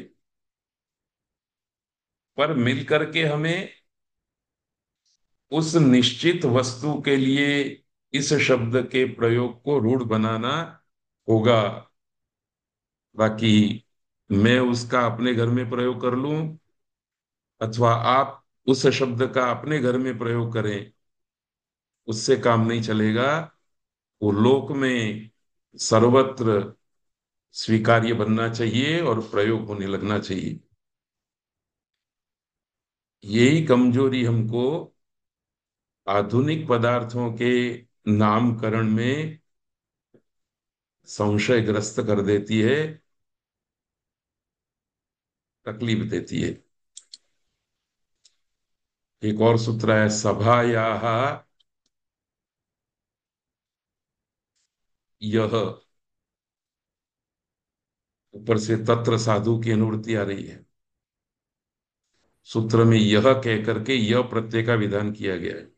पर मिलकर के हमें उस निश्चित वस्तु के लिए इस शब्द के प्रयोग को रूढ़ बनाना होगा। बाकी मैं उसका अपने घर में प्रयोग कर लूं, अथवा आप उस शब्द का अपने घर में प्रयोग करें, उससे काम नहीं चलेगा। वो लोक में सर्वत्र स्वीकार्य बनना चाहिए और प्रयोग होने लगना चाहिए। यही कमजोरी हमको आधुनिक पदार्थों के नामकरण में संशयग्रस्त कर देती है, तकलीफ देती है। एक और सूत्र है, सभायाः यह। ऊपर से तत्र साधु की अनुवृत्ति आ रही है। सूत्र में यह कह करके यह प्रत्यय का विधान किया गया है।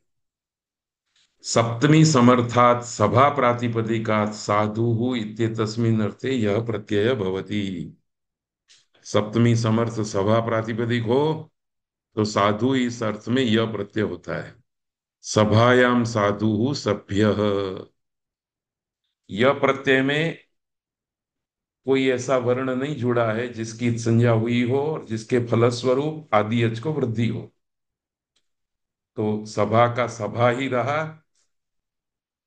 सप्तमी समर्थात सभा प्रातिपदिकात साधु इत्येतस्मिन् अर्थे यह प्रत्यय भवति। सप्तमी समर्थ सभा प्रातिपदिक हो तो साधु इस अर्थ में यह प्रत्यय होता है। सभायाम साधु सभ्य। यह प्रत्यय में कोई ऐसा वर्ण नहीं जुड़ा है जिसकी संज्ञा हुई हो और जिसके फलस्वरूप आदि अच को वृद्धि हो। तो सभा का सभा ही रहा।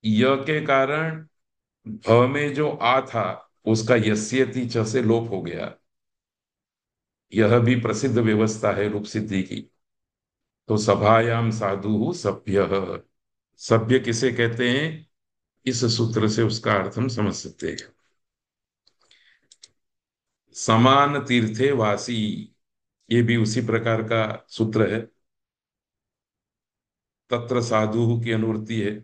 य के कारण भ में जो आ था, उसका यस्यति च से लोप हो गया। यह भी प्रसिद्ध व्यवस्था है रूप सिद्धि की। तो सभायाम साधु सभ्य। सभ्य किसे कहते हैं, इस सूत्र से उसका अर्थ हम समझ सकते हैं। समान तीर्थे वासी, ये भी उसी प्रकार का सूत्र है। तत्र साधु की अनुवृत्ति है।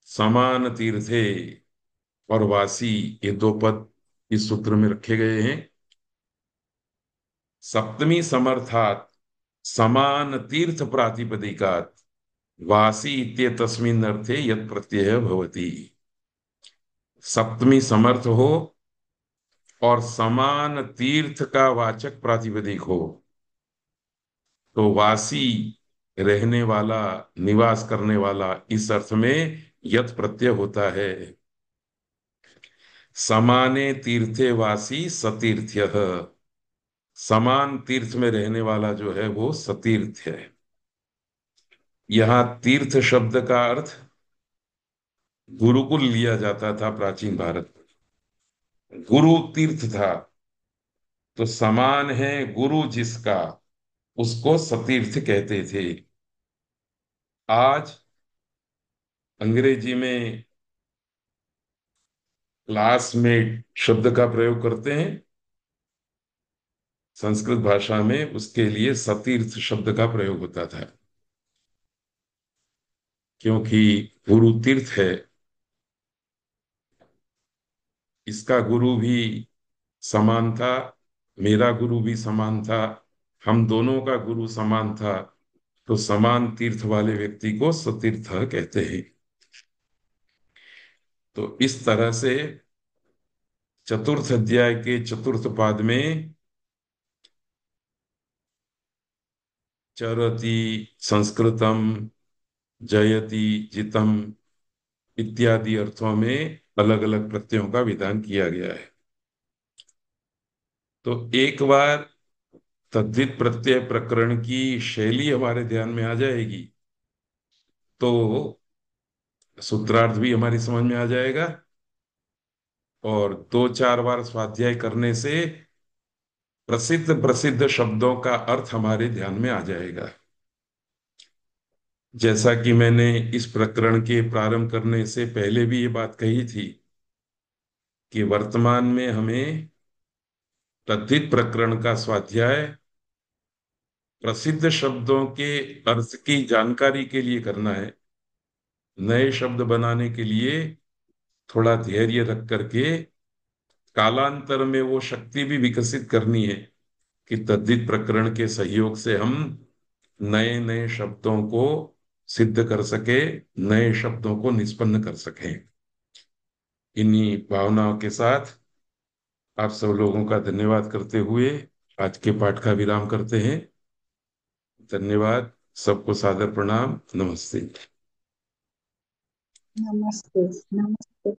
समान तीर्थे और वासी, ये दो पद इस सूत्र में रखे गए हैं। सप्तमी समर्थात समान तीर्थ प्रातिपदिकात वासी इत्येतस्मिन् अर्थे यत् प्रत्यय भवति। सप्तमी समर्थ हो और समान तीर्थ का वाचक प्रातिपदिक हो, तो वासी रहने वाला, निवास करने वाला, इस अर्थ में यत प्रत्यय होता है। समाने तीर्थे वासी सतीर्थ्यः, समान तीर्थ में रहने वाला जो है वो सतीर्थ है। यहां तीर्थ शब्द का अर्थ गुरुकुल लिया जाता था प्राचीन भारत में। गुरु तीर्थ था, तो समान है गुरु जिसका, उसको सतीर्थ कहते थे। आज अंग्रेजी में क्लासमेट शब्द का प्रयोग करते हैं, संस्कृत भाषा में उसके लिए सतीर्थ शब्द का प्रयोग होता था, क्योंकि गुरु तीर्थ है। इसका गुरु भी समान था, मेरा गुरु भी समान था, हम दोनों का गुरु समान था, तो समान तीर्थ वाले व्यक्ति को सतीर्थ कहते हैं। तो इस तरह से चतुर्थ अध्याय के चतुर्थ पाद में चरति, संस्कृतम, जयति, जितम इत्यादि अर्थों में अलग अलग प्रत्ययों का विधान किया गया है। तो एक बार तद्धित प्रत्यय प्रकरण की शैली हमारे ध्यान में आ जाएगी, तो सूत्रार्थ भी हमारी समझ में आ जाएगा, और दो चार बार स्वाध्याय करने से प्रसिद्ध प्रसिद्ध शब्दों का अर्थ हमारे ध्यान में आ जाएगा। जैसा कि मैंने इस प्रकरण के प्रारंभ करने से पहले भी ये बात कही थी कि वर्तमान में हमें तद्धित प्रकरण का स्वाध्याय प्रसिद्ध शब्दों के अर्थ की जानकारी के लिए करना है। नए शब्द बनाने के लिए थोड़ा धैर्य रख करके कालांतर में वो शक्ति भी विकसित करनी है कि तद्धित प्रकरण के सहयोग से हम नए नए शब्दों को सिद्ध कर सके, नए शब्दों को निष्पन्न कर सकें। इन्हीं भावनाओं के साथ आप सब लोगों का धन्यवाद करते हुए आज के पाठ का विराम करते हैं। धन्यवाद। सबको सादर प्रणाम। नमस्ते। नमस्ते। नमस्ते।